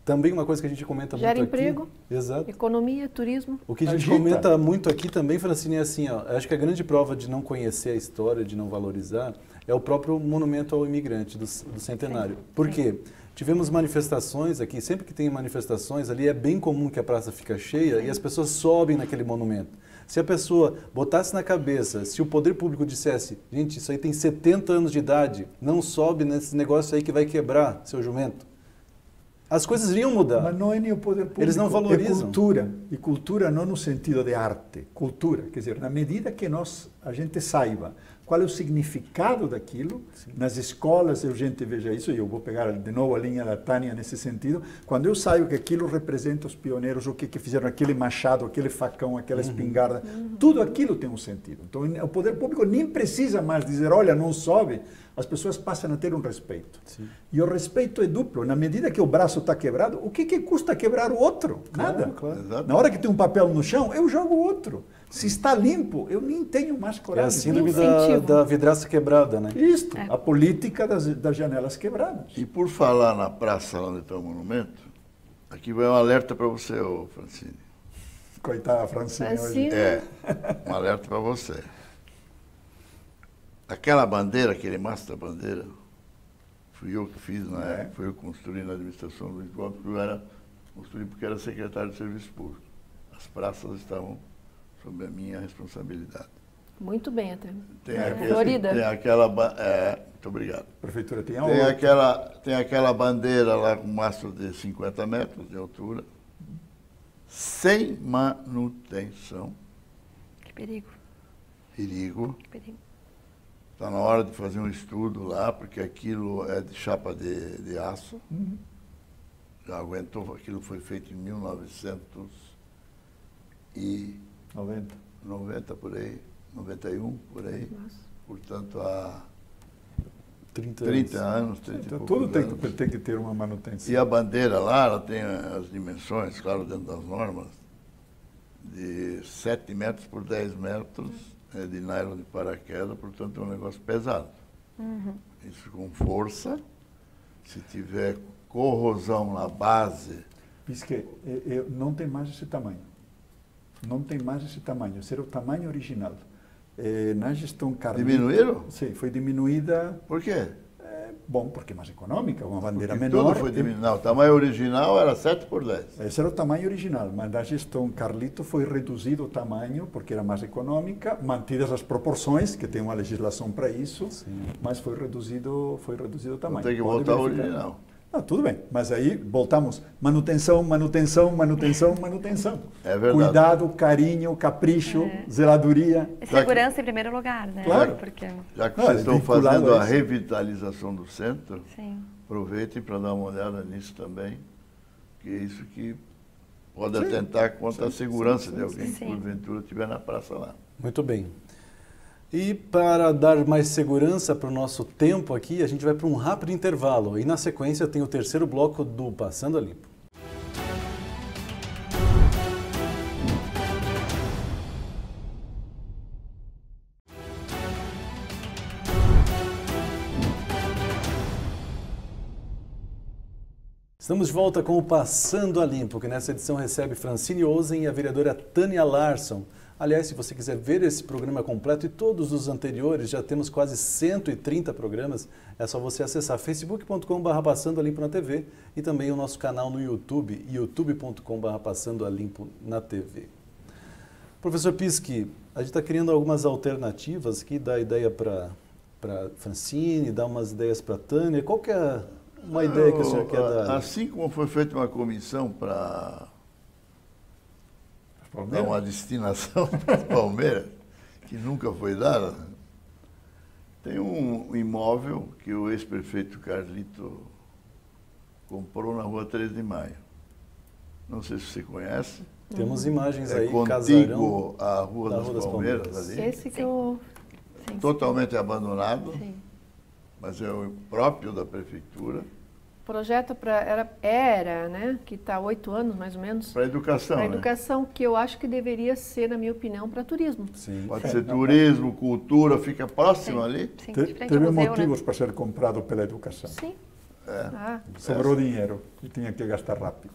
Speaker 1: também uma coisa que a gente comenta muito aqui...
Speaker 9: Gera emprego,
Speaker 1: exato.
Speaker 9: Economia, turismo.
Speaker 1: O que a gente comenta muito aqui também, Francine, é assim, ó, acho que a grande prova de não conhecer a história, de não valorizar, é o próprio monumento ao imigrante do Centenário. Por quê? Tivemos manifestações aqui, sempre que tem manifestações, ali é bem comum que a praça fica cheia e as pessoas sobem naquele monumento. Se a pessoa botasse na cabeça, se o poder público dissesse, gente, isso aí tem 70 anos de idade, não sobe nesse negócio aí que vai quebrar, seu jumento. As coisas iriam mudar.
Speaker 2: Mas não é nem o poder público.
Speaker 1: Eles não valorizam.
Speaker 2: É cultura. E cultura não no sentido de arte. Cultura. Quer dizer, na medida que a gente saiba qual é o significado daquilo. Sim. Nas escolas, a gente veja isso, e eu vou pegar de novo a linha da Tânia nesse sentido, quando eu saio que aquilo representa os pioneiros, o que fizeram, aquele machado, aquele facão, aquela espingarda, tudo aquilo tem um sentido. Então, o poder público nem precisa mais dizer, olha, não sobe, as pessoas passam a ter um respeito. Sim. E o respeito é duplo. Na medida que o braço está quebrado, o que custa quebrar o outro? Nada. Claro. Na hora que tem um papel no chão, eu jogo outro. Se está limpo, eu nem tenho mais coragem.
Speaker 1: É a síndrome da vidraça quebrada, né?
Speaker 2: Isto, a política das janelas quebradas.
Speaker 3: E por falar na praça onde está o monumento, aqui vai um alerta para você, ô Francine.
Speaker 2: Coitada, Francine.
Speaker 9: Francine.
Speaker 3: Um alerta para você. Aquela bandeira, aquele mastro da bandeira, fui eu que fiz na época, fui eu que construí na administração do Lisboa, construí porque era secretário de Serviço Público. As praças estavam sob a minha responsabilidade.
Speaker 9: Muito bem, até.
Speaker 3: Florida. Tem aquela... muito obrigado.
Speaker 2: A prefeitura tem
Speaker 3: tem aquela bandeira lá com um mastro de 50 metros de altura, sem manutenção.
Speaker 4: Que perigo.
Speaker 3: Perigo.
Speaker 4: Que perigo.
Speaker 3: Está na hora de fazer um estudo lá, porque aquilo é de chapa de aço. Já aguentou, aquilo foi feito em 1990 por aí, 91 por aí. Nossa. Portanto, há 30 anos.
Speaker 2: Então, tudo tem que ter uma manutenção.
Speaker 3: E a bandeira lá, ela tem as dimensões, claro, dentro das normas, de 7 metros por 10 metros. De nylon de paraquedas, portanto é um negócio pesado. Isso com força, se tiver corrosão na base...
Speaker 2: Pisque, não tem mais esse tamanho. Não tem mais esse tamanho. Esse era o tamanho original. Na gestão Carlito...
Speaker 3: Diminuíram?
Speaker 2: Sim, foi diminuída...
Speaker 3: Por quê?
Speaker 2: Bom, porque é mais econômica, uma bandeira
Speaker 3: porque
Speaker 2: menor.
Speaker 3: Tudo foi diminuído. O tamanho original era 7 por 10.
Speaker 2: Esse era o tamanho original, mas da gestão Carlito foi reduzido o tamanho, porque era mais econômica, mantidas as proporções, que tem uma legislação para isso, mas foi reduzido o tamanho.
Speaker 3: Tem que voltar ao original.
Speaker 2: Não, tudo bem, mas aí voltamos. Manutenção.
Speaker 3: É verdade.
Speaker 2: Cuidado, carinho, capricho, zeladoria.
Speaker 4: E segurança em primeiro lugar, né?
Speaker 2: Claro.
Speaker 4: Porque...
Speaker 3: Já que vocês estão fazendo a revitalização do centro, aproveitem para dar uma olhada nisso também, que é isso que pode atentar contra a segurança de alguém que porventura estiver na praça lá.
Speaker 1: Muito bem. E para dar mais segurança para o nosso tempo aqui, a gente vai para um rápido intervalo. E na sequência tem o terceiro bloco do Passando a Limpo. Estamos de volta com o Passando a Limpo, que nessa edição recebe Francine Ozen e a vereadora Tânia Larsson. Aliás, se você quiser ver esse programa completo e todos os anteriores, já temos quase 130 programas, é só você acessar facebook.com/Passando a Limpo na TV e também o nosso canal no YouTube, youtube.com/Passando a Limpo na TV. Professor Pischi, a gente está criando algumas alternativas aqui, dá ideia para Francine, dá umas ideias para Tânia. Qual que é uma ideia que o senhor quer dar?
Speaker 3: Assim como foi feita uma comissão para dar uma destinação para as Palmeiras, que nunca foi dada, tem um imóvel que o ex-prefeito Carlito comprou na rua 13 de Maio. Não sei se você conhece.
Speaker 1: Temos imagens aí,
Speaker 3: contíguo à Rua das Palmeiras. Ali.
Speaker 9: Esse que eu...
Speaker 3: Totalmente abandonado, mas é o próprio da prefeitura.
Speaker 9: Projeto era, né, que está há 8 anos mais ou menos.
Speaker 3: Para a educação.
Speaker 9: Para a educação, que eu acho que deveria ser, na minha opinião, para turismo.
Speaker 3: Sim. Pode ser turismo, cultura, fica próximo ali.
Speaker 9: Sim,
Speaker 2: teve motivos para ser comprado pela educação.
Speaker 9: Sim.
Speaker 2: Sobrou dinheiro e tinha que gastar rápido.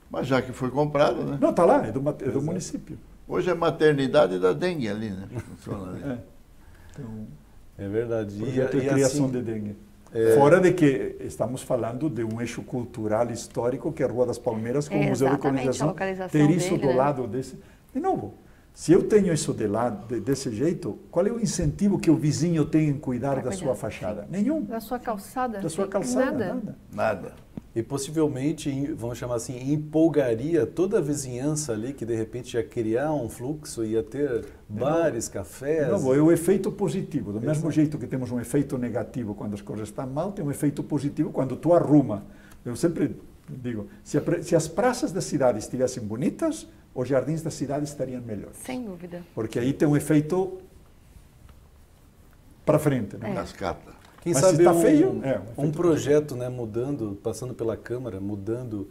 Speaker 3: Mas já que foi comprado, né?
Speaker 2: Não, está lá, é do município.
Speaker 3: Hoje é maternidade da dengue ali, né? Funciona ali.
Speaker 2: Então,
Speaker 1: é verdade.
Speaker 2: Projeto de criação de dengue. Fora de que estamos falando de um eixo cultural histórico que é a Rua das Palmeiras, com o Museu de Colonização, ter isso do lado desse... De novo, se eu tenho isso de lado, desse jeito, qual é o incentivo que o vizinho tem em cuidar da sua fachada? Nenhum.
Speaker 9: Da sua calçada?
Speaker 2: Da sua calçada?
Speaker 3: Nada.
Speaker 1: E possivelmente, vamos chamar assim, empolgaria toda a vizinhança ali, que de repente ia criar um fluxo, ia ter bares, cafés.
Speaker 2: Não, é o efeito positivo. Do mesmo jeito que temos um efeito negativo quando as coisas estão mal, tem um efeito positivo quando tu arruma. Eu sempre digo, se as praças da cidade estivessem bonitas, os jardins da cidade estariam melhores.
Speaker 4: Sem dúvida.
Speaker 2: Porque aí tem um efeito para frente. Né?
Speaker 3: Cascata.
Speaker 1: Quem
Speaker 2: Mas
Speaker 1: sabe
Speaker 2: se está feio,
Speaker 1: um projeto, né, mudando, passando pela Câmara, mudando,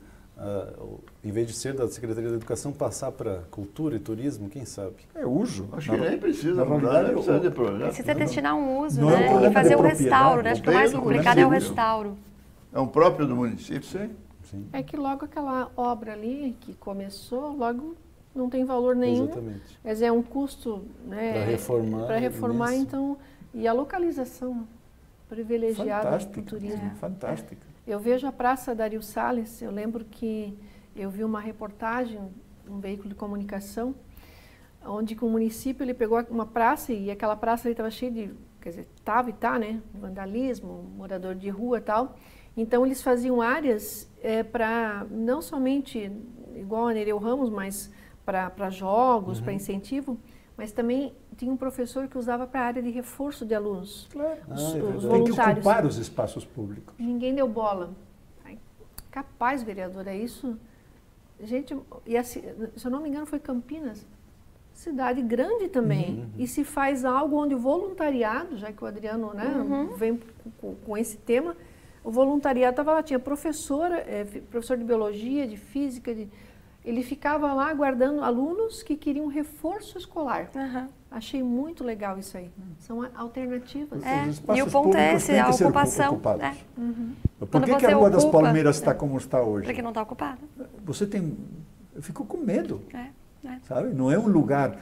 Speaker 1: em vez de ser da Secretaria da Educação, passar para Cultura e Turismo, quem sabe?
Speaker 2: É uso.
Speaker 3: Acho que nem precisa mudar, nem precisa de projeto.
Speaker 4: Precisa destinar um uso,
Speaker 2: não é
Speaker 4: né? E fazer o restauro, né? Acho que o mais complicado é o restauro.
Speaker 3: É um próprio do município.
Speaker 2: Sim.
Speaker 9: É que logo aquela obra ali que começou, logo não tem valor nenhum.
Speaker 1: Exatamente.
Speaker 9: Mas é um custo, né,
Speaker 1: para
Speaker 9: reformar, então, e a localização privilegiada para o turismo.
Speaker 2: Fantástica.
Speaker 9: Eu vejo a Praça Dario Salles, eu lembro que eu vi uma reportagem, um veículo de comunicação, onde o município ele pegou uma praça e aquela praça estava cheia de, quer dizer, estava e está, né, vandalismo, morador de rua e tal. Então eles faziam áreas para não somente igual a Nereu Ramos, mas para jogos, para incentivo, mas também tinha um professor que usava para a área de reforço de alunos.
Speaker 2: Claro.
Speaker 9: Os
Speaker 2: Tem
Speaker 9: voluntários.
Speaker 2: que ocupar os espaços públicos.
Speaker 9: Ninguém deu bola. Ai, capaz, vereador, é isso? Gente, e assim, se eu não me engano foi Campinas, cidade grande também. E se faz algo onde o voluntariado, já que o Adriano, né, vem com esse tema, o voluntariado estava lá, tinha professor de biologia, de física, ele ficava lá aguardando alunos que queriam reforço escolar. Achei muito legal isso aí. São alternativas.
Speaker 4: E o ponto é esse, a ocupação.
Speaker 2: Por que a Rua das Palmeiras está como está hoje?
Speaker 4: Porque não está ocupada.
Speaker 2: Eu fico com medo. Sabe? Não é um lugar...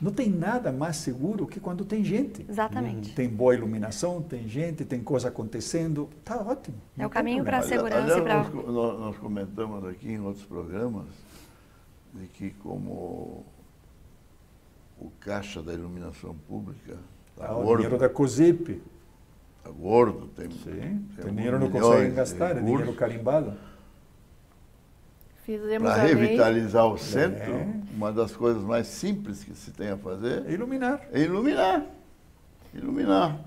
Speaker 2: Não tem nada mais seguro que quando tem gente.
Speaker 4: Exatamente.
Speaker 2: Tem boa iluminação, tem gente, tem coisa acontecendo. Está ótimo.
Speaker 4: É o caminho para a segurança.
Speaker 3: Aliás, nós comentamos aqui em outros programas de que como o caixa da iluminação pública está gordo.
Speaker 2: O dinheiro da COSIP.
Speaker 3: Está gordo. Tem
Speaker 2: dinheiro não consegue gastar, é dinheiro carimbado.
Speaker 3: Para revitalizar o centro, uma das coisas mais simples que se tem a fazer
Speaker 2: é iluminar.
Speaker 3: Iluminar.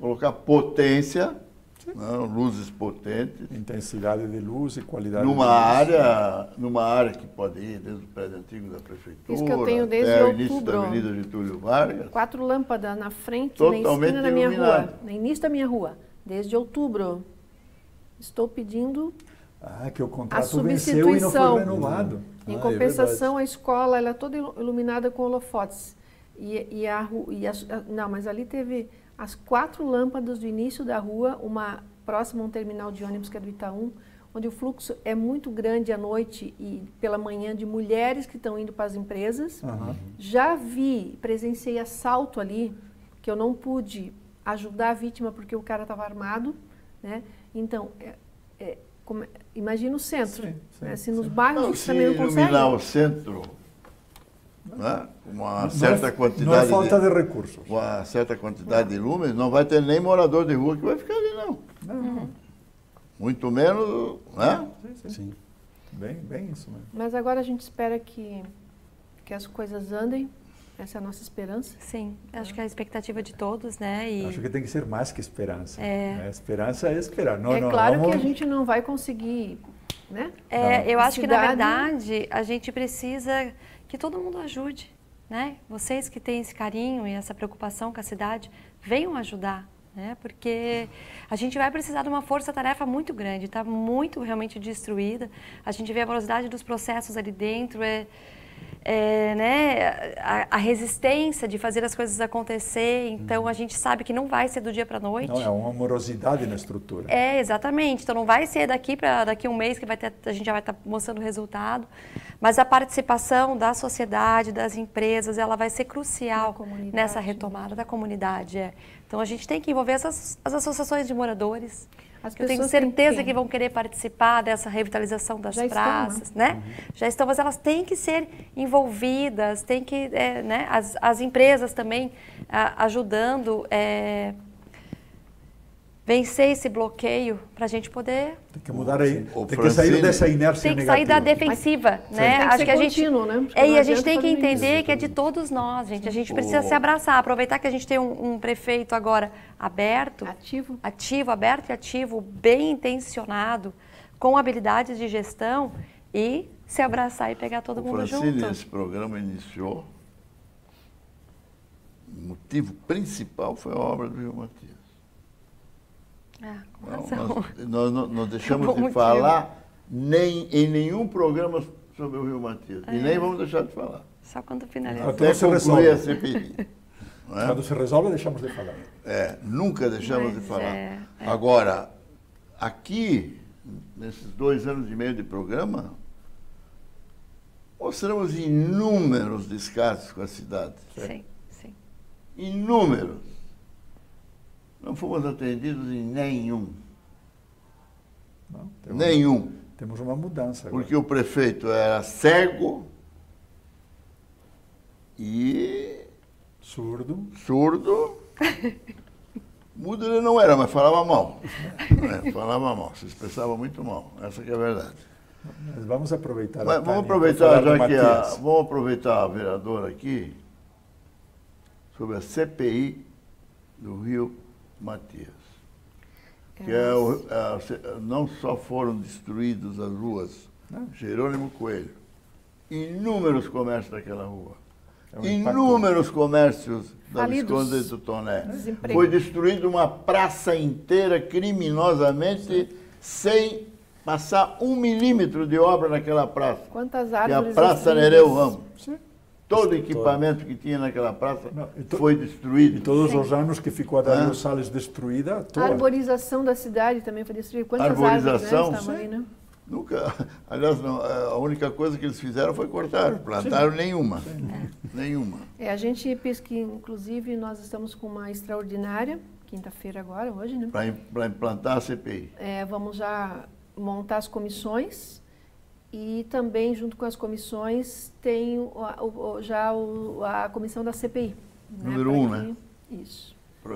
Speaker 3: Colocar potência, luzes potentes.
Speaker 2: Intensidade de luz e qualidade
Speaker 3: numa
Speaker 2: de
Speaker 3: luz. Numa área que pode ir desde o prédio antigo da prefeitura.
Speaker 9: Isso que eu tenho desde
Speaker 3: até o
Speaker 9: outubro.
Speaker 3: início da Avenida Getúlio Vargas.
Speaker 9: 4 lâmpadas na frente,
Speaker 3: totalmente
Speaker 9: na esquina da minha
Speaker 3: iluminado.
Speaker 9: rua. No início da minha rua. Desde outubro. Estou pedindo...
Speaker 2: que o contrato venceu e não foi renovado.
Speaker 9: Em compensação, a escola ela é toda iluminada com holofotes. Não, mas ali teve as 4 lâmpadas do início da rua, uma próxima a um terminal de ônibus que é do Itaú, onde o fluxo é muito grande à noite e pela manhã de mulheres que estão indo para as empresas. Já presenciei assalto ali, que eu não pude ajudar a vítima porque o cara estava armado, né? Então, imagina o centro, né? Se nos bairros também não consegue.
Speaker 3: Iluminar o centro, né? Uma certa quantidade
Speaker 2: não é falta de recursos.
Speaker 3: Uma certa quantidade de lúmenes, não vai ter nem morador de rua que vai ficar ali, não. Muito menos, né?
Speaker 2: Sim. Bem isso mesmo.
Speaker 9: Mas agora a gente espera que as coisas andem. Essa é a nossa esperança.
Speaker 4: Sim, acho que é a expectativa de todos, né? E...
Speaker 2: Acho que tem que ser mais que esperança. Esperança é esperar.
Speaker 9: Claro que a gente não vai conseguir, né?
Speaker 4: Eu acho que, na verdade, a gente precisa que todo mundo ajude, né? Vocês que têm esse carinho e essa preocupação com a cidade, venham ajudar, né? Porque a gente vai precisar de uma força-tarefa muito grande, está muito realmente destruída. A gente vê a velocidade dos processos ali dentro, né, a resistência de fazer as coisas acontecer, então a gente sabe que não vai ser do dia para a noite.
Speaker 2: Não, é uma morosidade na estrutura.
Speaker 4: Exatamente, então não vai ser daqui um mês que a gente já vai estar mostrando o resultado, mas a participação da sociedade, das empresas, ela vai ser crucial nessa retomada da comunidade. Então a gente tem que envolver as associações de moradores. Eu tenho certeza que vão querer participar dessa revitalização das praças, né? Já estão, mas elas têm que ser envolvidas, têm que, né? As empresas também ajudando. vencer esse bloqueio para a gente poder...
Speaker 2: Tem que mudar aí, tem que sair dessa inércia
Speaker 4: negativa. Tem que sair da defensiva, né?
Speaker 9: Acho que a gente né?
Speaker 4: E a gente tem que entender que é de todos nós, gente. A gente precisa se abraçar, aproveitar que a gente tem um prefeito agora aberto, aberto e ativo, bem intencionado, com habilidades de gestão e se abraçar e pegar todo mundo junto.
Speaker 3: Esse programa iniciou, o motivo principal foi a obra do Rio Matias. Nós deixamos de falar em nenhum programa sobre o Rio Matias. E nem vamos deixar de falar.
Speaker 4: Só quando finalizar.
Speaker 3: Até concluir a CPI.
Speaker 2: Quando se resolve, deixamos de falar.
Speaker 3: Nunca deixamos de falar. Agora, aqui, nesses 2 anos e meio de programa, mostramos inúmeros descartes com a cidade.
Speaker 4: Sim.
Speaker 3: Inúmeros. Não fomos atendidos em nenhum. Nenhum.
Speaker 2: Temos uma mudança agora.
Speaker 3: Porque o prefeito era cego e...
Speaker 2: Surdo.
Speaker 3: Mudo ele não era, mas falava mal. Falava mal, se expressava muito mal. Essa que é a verdade.
Speaker 2: Mas vamos aproveitar
Speaker 3: vamos aproveitar a vereadora aqui sobre a CPI do Rio Matias. Que não só foram destruídas as ruas Jerônimo Coelho, inúmeros comércios daquela rua, inúmeros comércios da Visconde do Toné. Foi destruída uma praça inteira criminosamente sem passar 1 milímetro de obra naquela praça.
Speaker 9: Quantas árvores?
Speaker 3: Que é a Praça Nereu Ramos. Sim. Todo o equipamento que tinha naquela praça foi destruído.
Speaker 2: E todos os anos que ficou a Dario Salles destruída,
Speaker 9: a arborização da cidade também foi destruída. Quantas árvores estavam ali, né?
Speaker 3: Nunca. Aliás, não, a única coisa que eles fizeram foi cortar. Plantaram nenhuma. Nenhuma.
Speaker 9: A gente pesquisa, inclusive, nós estamos com uma extraordinária, quinta-feira agora, hoje, né?
Speaker 3: Para implantar a CPI.
Speaker 9: Vamos já montar as comissões. E também, junto com as comissões, tem a comissão da CPI.
Speaker 3: Número 1, né?
Speaker 9: Isso.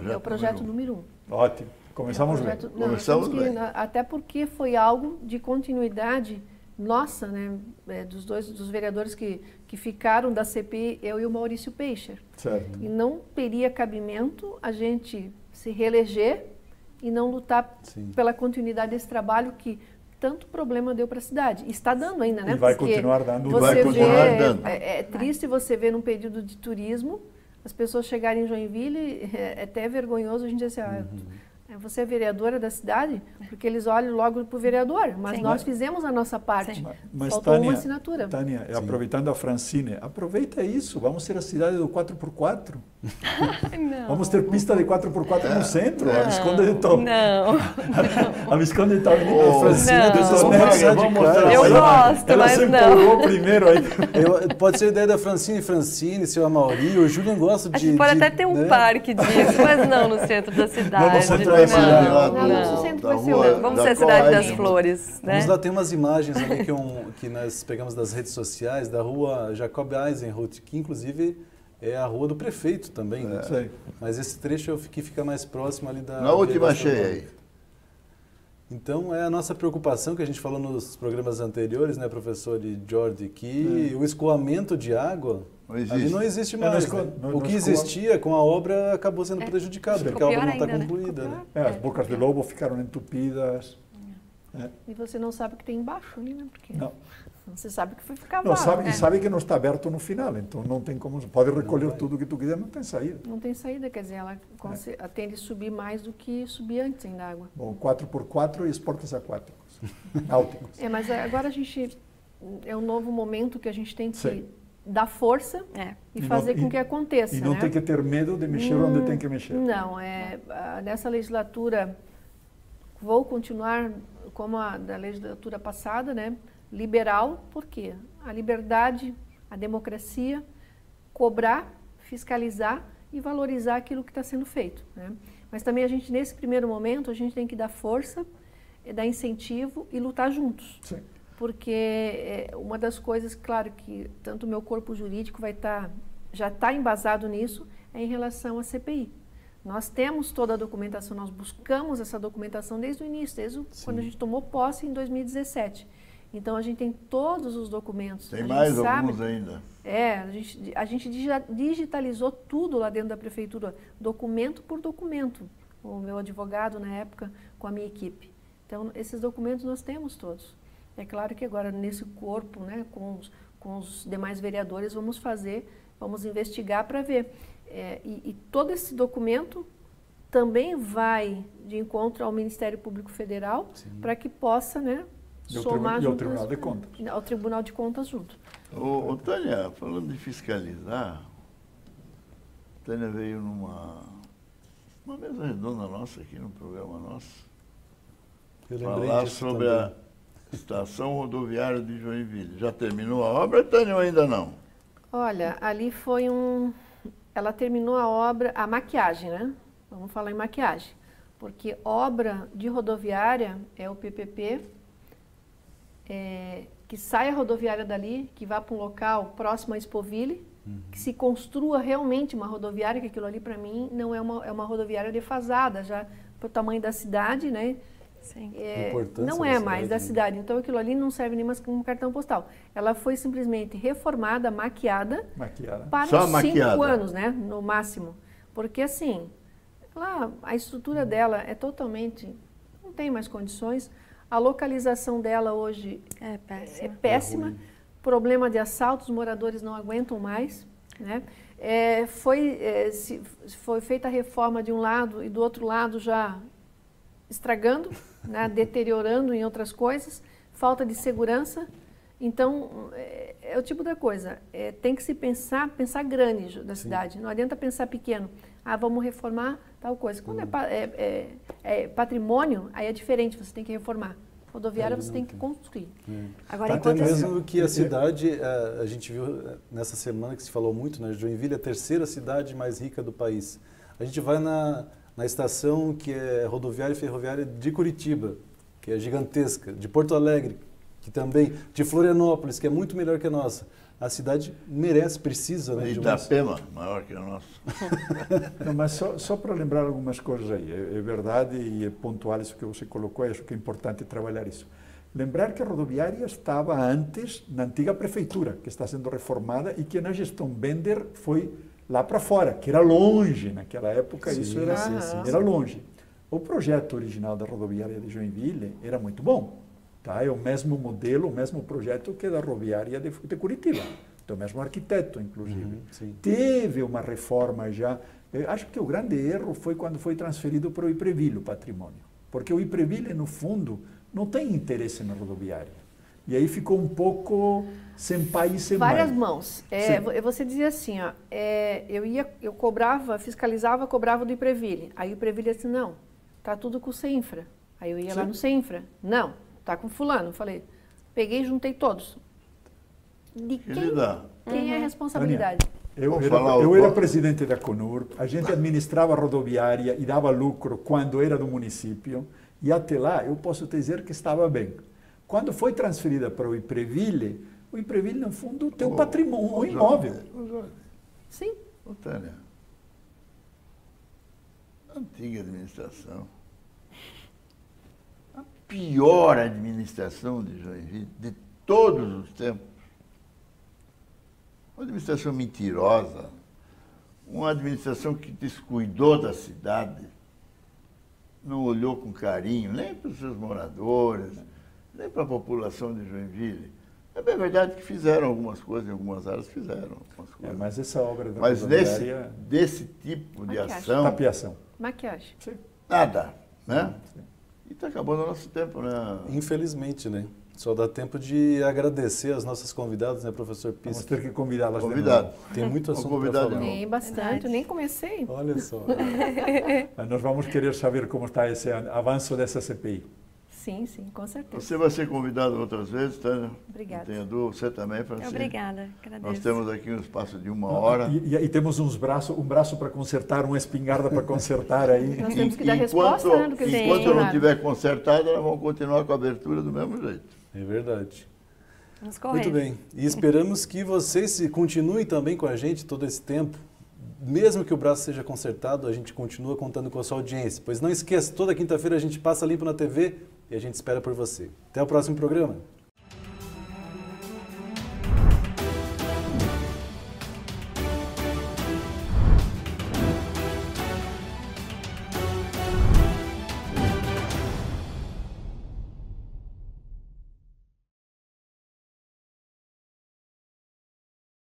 Speaker 9: É o projeto número 1.
Speaker 2: Ótimo. Começamos bem.
Speaker 3: Começamos bem.
Speaker 9: Até porque foi algo de continuidade nossa, né? Dos vereadores que ficaram da CPI, eu e o Maurício Peixer.
Speaker 2: Certo.
Speaker 9: E não teria cabimento a gente se reeleger e não lutar pela continuidade desse trabalho que tanto problema deu para a cidade. Está dando ainda, né?
Speaker 2: E vai continuar dando.
Speaker 9: É triste você ver num período de turismo as pessoas chegarem em Joinville, é até vergonhoso a gente dizer assim, você é vereadora da cidade? Porque eles olham logo para o vereador, mas nós fizemos a nossa parte.
Speaker 2: Mas
Speaker 9: faltou uma assinatura.
Speaker 2: Tânia, aproveitando a Francine, aproveita isso, vamos ser a cidade do 4x4. Vamos ter pista de 4x4 no centro, a Visconde de Tal. A Visconde de Tal.
Speaker 4: Eu gosto,
Speaker 2: ela
Speaker 4: mas
Speaker 2: se
Speaker 4: não.
Speaker 2: empolgou primeiro aí.
Speaker 1: Pode ser a ideia da Francine, seu Amaury, o Julian gosta de...
Speaker 4: A gente pode até ter um parque disso, mas não no centro da cidade.
Speaker 2: Não no centro da cidade.
Speaker 4: Vamos ser a cidade das flores.
Speaker 1: Vamos lá, tem umas imagens ali que nós pegamos das redes sociais, da rua Jacob Eisenhut, que inclusive é a rua do prefeito também, né? Mas esse trecho que fica mais próximo ali da...
Speaker 3: Na última cheia aí.
Speaker 1: Então, é a nossa preocupação que a gente falou nos programas anteriores, né, professor Jordi, que o escoamento de água ali não existe mais. O que existia com a obra acabou sendo prejudicado, porque a obra não está concluída. Né?
Speaker 2: As bocas de lobo ficaram entupidas.
Speaker 9: E você não sabe o que tem embaixo ali, né? Porque
Speaker 2: não.
Speaker 9: Você sabe que foi cavado.
Speaker 2: E sabe que não está aberto no final, então não tem como... Pode recolher tudo o que tu quiser, não tem saída.
Speaker 9: Não tem saída, quer dizer, ela tende a subir mais do que subia antes ainda água.
Speaker 2: Bom, 4x4 e esportes aquáticos, náuticos.
Speaker 9: Mas agora a gente... É um novo momento que a gente tem que dar força e fazer com que aconteça.
Speaker 2: E não tem que ter medo de mexer onde tem que mexer.
Speaker 9: Não, nessa legislatura vou continuar como a da legislatura passada, né? Liberal, por quê? A liberdade, a democracia, cobrar, fiscalizar e valorizar aquilo que está sendo feito, né? Mas também a gente, nesse primeiro momento, a gente tem que dar força, dar incentivo e lutar juntos.
Speaker 2: Sim.
Speaker 9: Porque uma das coisas, claro, que tanto o meu corpo jurídico já está embasado nisso, é em relação à CPI. Nós temos toda a documentação, nós buscamos essa documentação desde o início, quando a gente tomou posse em 2017. Então, a gente tem todos os documentos.
Speaker 3: Tem mais alguns ainda.
Speaker 9: A gente digitalizou tudo lá dentro da prefeitura, documento por documento. O meu advogado, na época, com a minha equipe. Então, esses documentos nós temos todos. É claro que agora, nesse corpo, né, com os demais vereadores, vamos investigar para ver. E todo esse documento também vai de encontro ao Ministério Público Federal para que possa, né, somar
Speaker 2: ao Tribunal de Contas.
Speaker 9: Ao Tribunal de Contas junto.
Speaker 3: Ô, Tânia, falando de fiscalizar, a Tânia veio numa mesa redonda nossa aqui, no programa nosso, falar sobre a estação rodoviária de Joinville. Já terminou a obra, Tânia, ou ainda não?
Speaker 9: Olha, ali foi ela terminou a obra, a maquiagem, né? Vamos falar em maquiagem. Porque obra de rodoviária é o PPP, que sai a rodoviária dali, que vá para um local próximo a Expoville, que se construa realmente uma rodoviária, que aquilo ali para mim não é uma rodoviária defasada, já para o tamanho da cidade, né?
Speaker 4: Sim.
Speaker 9: Não é mais da cidade, então aquilo ali não serve nem mais como um cartão postal. Ela foi simplesmente reformada, maquiada. Para
Speaker 3: só
Speaker 9: os
Speaker 3: maquiada.
Speaker 9: 5 anos, né, no máximo. Porque assim, a estrutura dela é totalmente, não tem mais condições. A localização dela hoje é péssima. Problema de assalto, os moradores não aguentam mais, né? Foi feita a reforma de um lado e do outro lado já estragando, né? Deteriorando em outras coisas, falta de segurança. Então, é o tipo da coisa, tem que se pensar grande da cidade, não adianta pensar pequeno. Vamos reformar tal coisa. Quando é patrimônio, aí é diferente, você tem que reformar. Rodoviária você tem que construir.
Speaker 1: Agora, até mesmo que a cidade, a gente viu nessa semana que se falou muito, né? Joinville é a terceira cidade mais rica do país. A gente vai na estação que é rodoviária e ferroviária de Curitiba, que é gigantesca, de Porto Alegre, que também, de Florianópolis, que é muito melhor que a nossa. A cidade merece, precisa, né?
Speaker 3: Itapema, maior que a nossa.
Speaker 2: Não, mas só para lembrar algumas coisas aí, é verdade e é pontual isso que você colocou, acho que é importante trabalhar isso. Lembrar que a rodoviária estava antes na antiga prefeitura, que está sendo reformada e que na gestão Bender foi lá para fora, que era longe naquela época, isso era longe. O projeto original da rodoviária de Joinville era muito bom. Tá? É o mesmo modelo, o mesmo projeto que da rodoviária de Curitiba. Do mesmo arquiteto, inclusive. Teve uma reforma já. Eu acho que o grande erro foi quando foi transferido para o IPREVIL, o patrimônio. Porque o IPREVIL, no fundo, não tem interesse na rodoviária. E aí ficou um pouco sem pai e sem mãe.
Speaker 9: Várias mãos. Você dizia assim, ó, eu cobrava, fiscalizava, cobrava do IPREVIL. Aí o IPREVIL disse, não, tá tudo com o CEINFRA. Aí eu ia lá no CEINFRA. Não. Tá com fulano. Falei, peguei e juntei todos. De quem é a responsabilidade?
Speaker 2: Eu era presidente da CONUR, a gente administrava a rodoviária e dava lucro quando era do município, e até lá eu posso te dizer que estava bem. Quando foi transferida para o IPREVIL, no fundo, tem um patrimônio, um imóvel.
Speaker 9: Sim.
Speaker 3: Tânia, antiga administração, a pior administração de Joinville de todos os tempos. Uma administração mentirosa, uma administração que descuidou da cidade, não olhou com carinho nem para os seus moradores, nem para a população de Joinville. É bem verdade que fizeram algumas coisas, em algumas áreas fizeram algumas coisas.
Speaker 2: Mas essa obra da
Speaker 3: rodoviária... desse tipo de ação...
Speaker 2: Tapiação.
Speaker 9: Maquiagem.
Speaker 2: Sim.
Speaker 3: Nada, né? Sim. E está acabando o nosso tempo, né?
Speaker 1: Infelizmente, né? Só dá tempo de agradecer as nossas convidadas, né, professor Pischi?
Speaker 2: Vamos ter que convidá-las.
Speaker 1: Tem muito assunto para falar.
Speaker 9: Tem bastante, eu nem comecei.
Speaker 1: Olha só.
Speaker 2: Nós vamos querer saber como está esse avanço dessa CPI.
Speaker 9: Sim, com certeza.
Speaker 3: Você vai ser convidado outras vezes, Tânia?
Speaker 9: Obrigada.
Speaker 3: Não tenha dúvida, você também, Francine.
Speaker 4: Obrigada, agradeço.
Speaker 3: Nós temos aqui um espaço de 1 hora.
Speaker 2: E temos um braço para consertar, uma espingarda para consertar aí.
Speaker 9: Nós temos que dar resposta, né, do que
Speaker 3: enquanto não tiver consertado, nós vamos continuar com a abertura do mesmo jeito.
Speaker 1: É verdade.
Speaker 4: Vamos correr.
Speaker 1: Muito bem. E esperamos que vocês continuem também com a gente todo esse tempo, mesmo que o braço seja consertado, a gente continua contando com a sua audiência. Pois não esqueça, toda quinta-feira a gente passa limpo na TV e a gente espera por você. Até o próximo programa.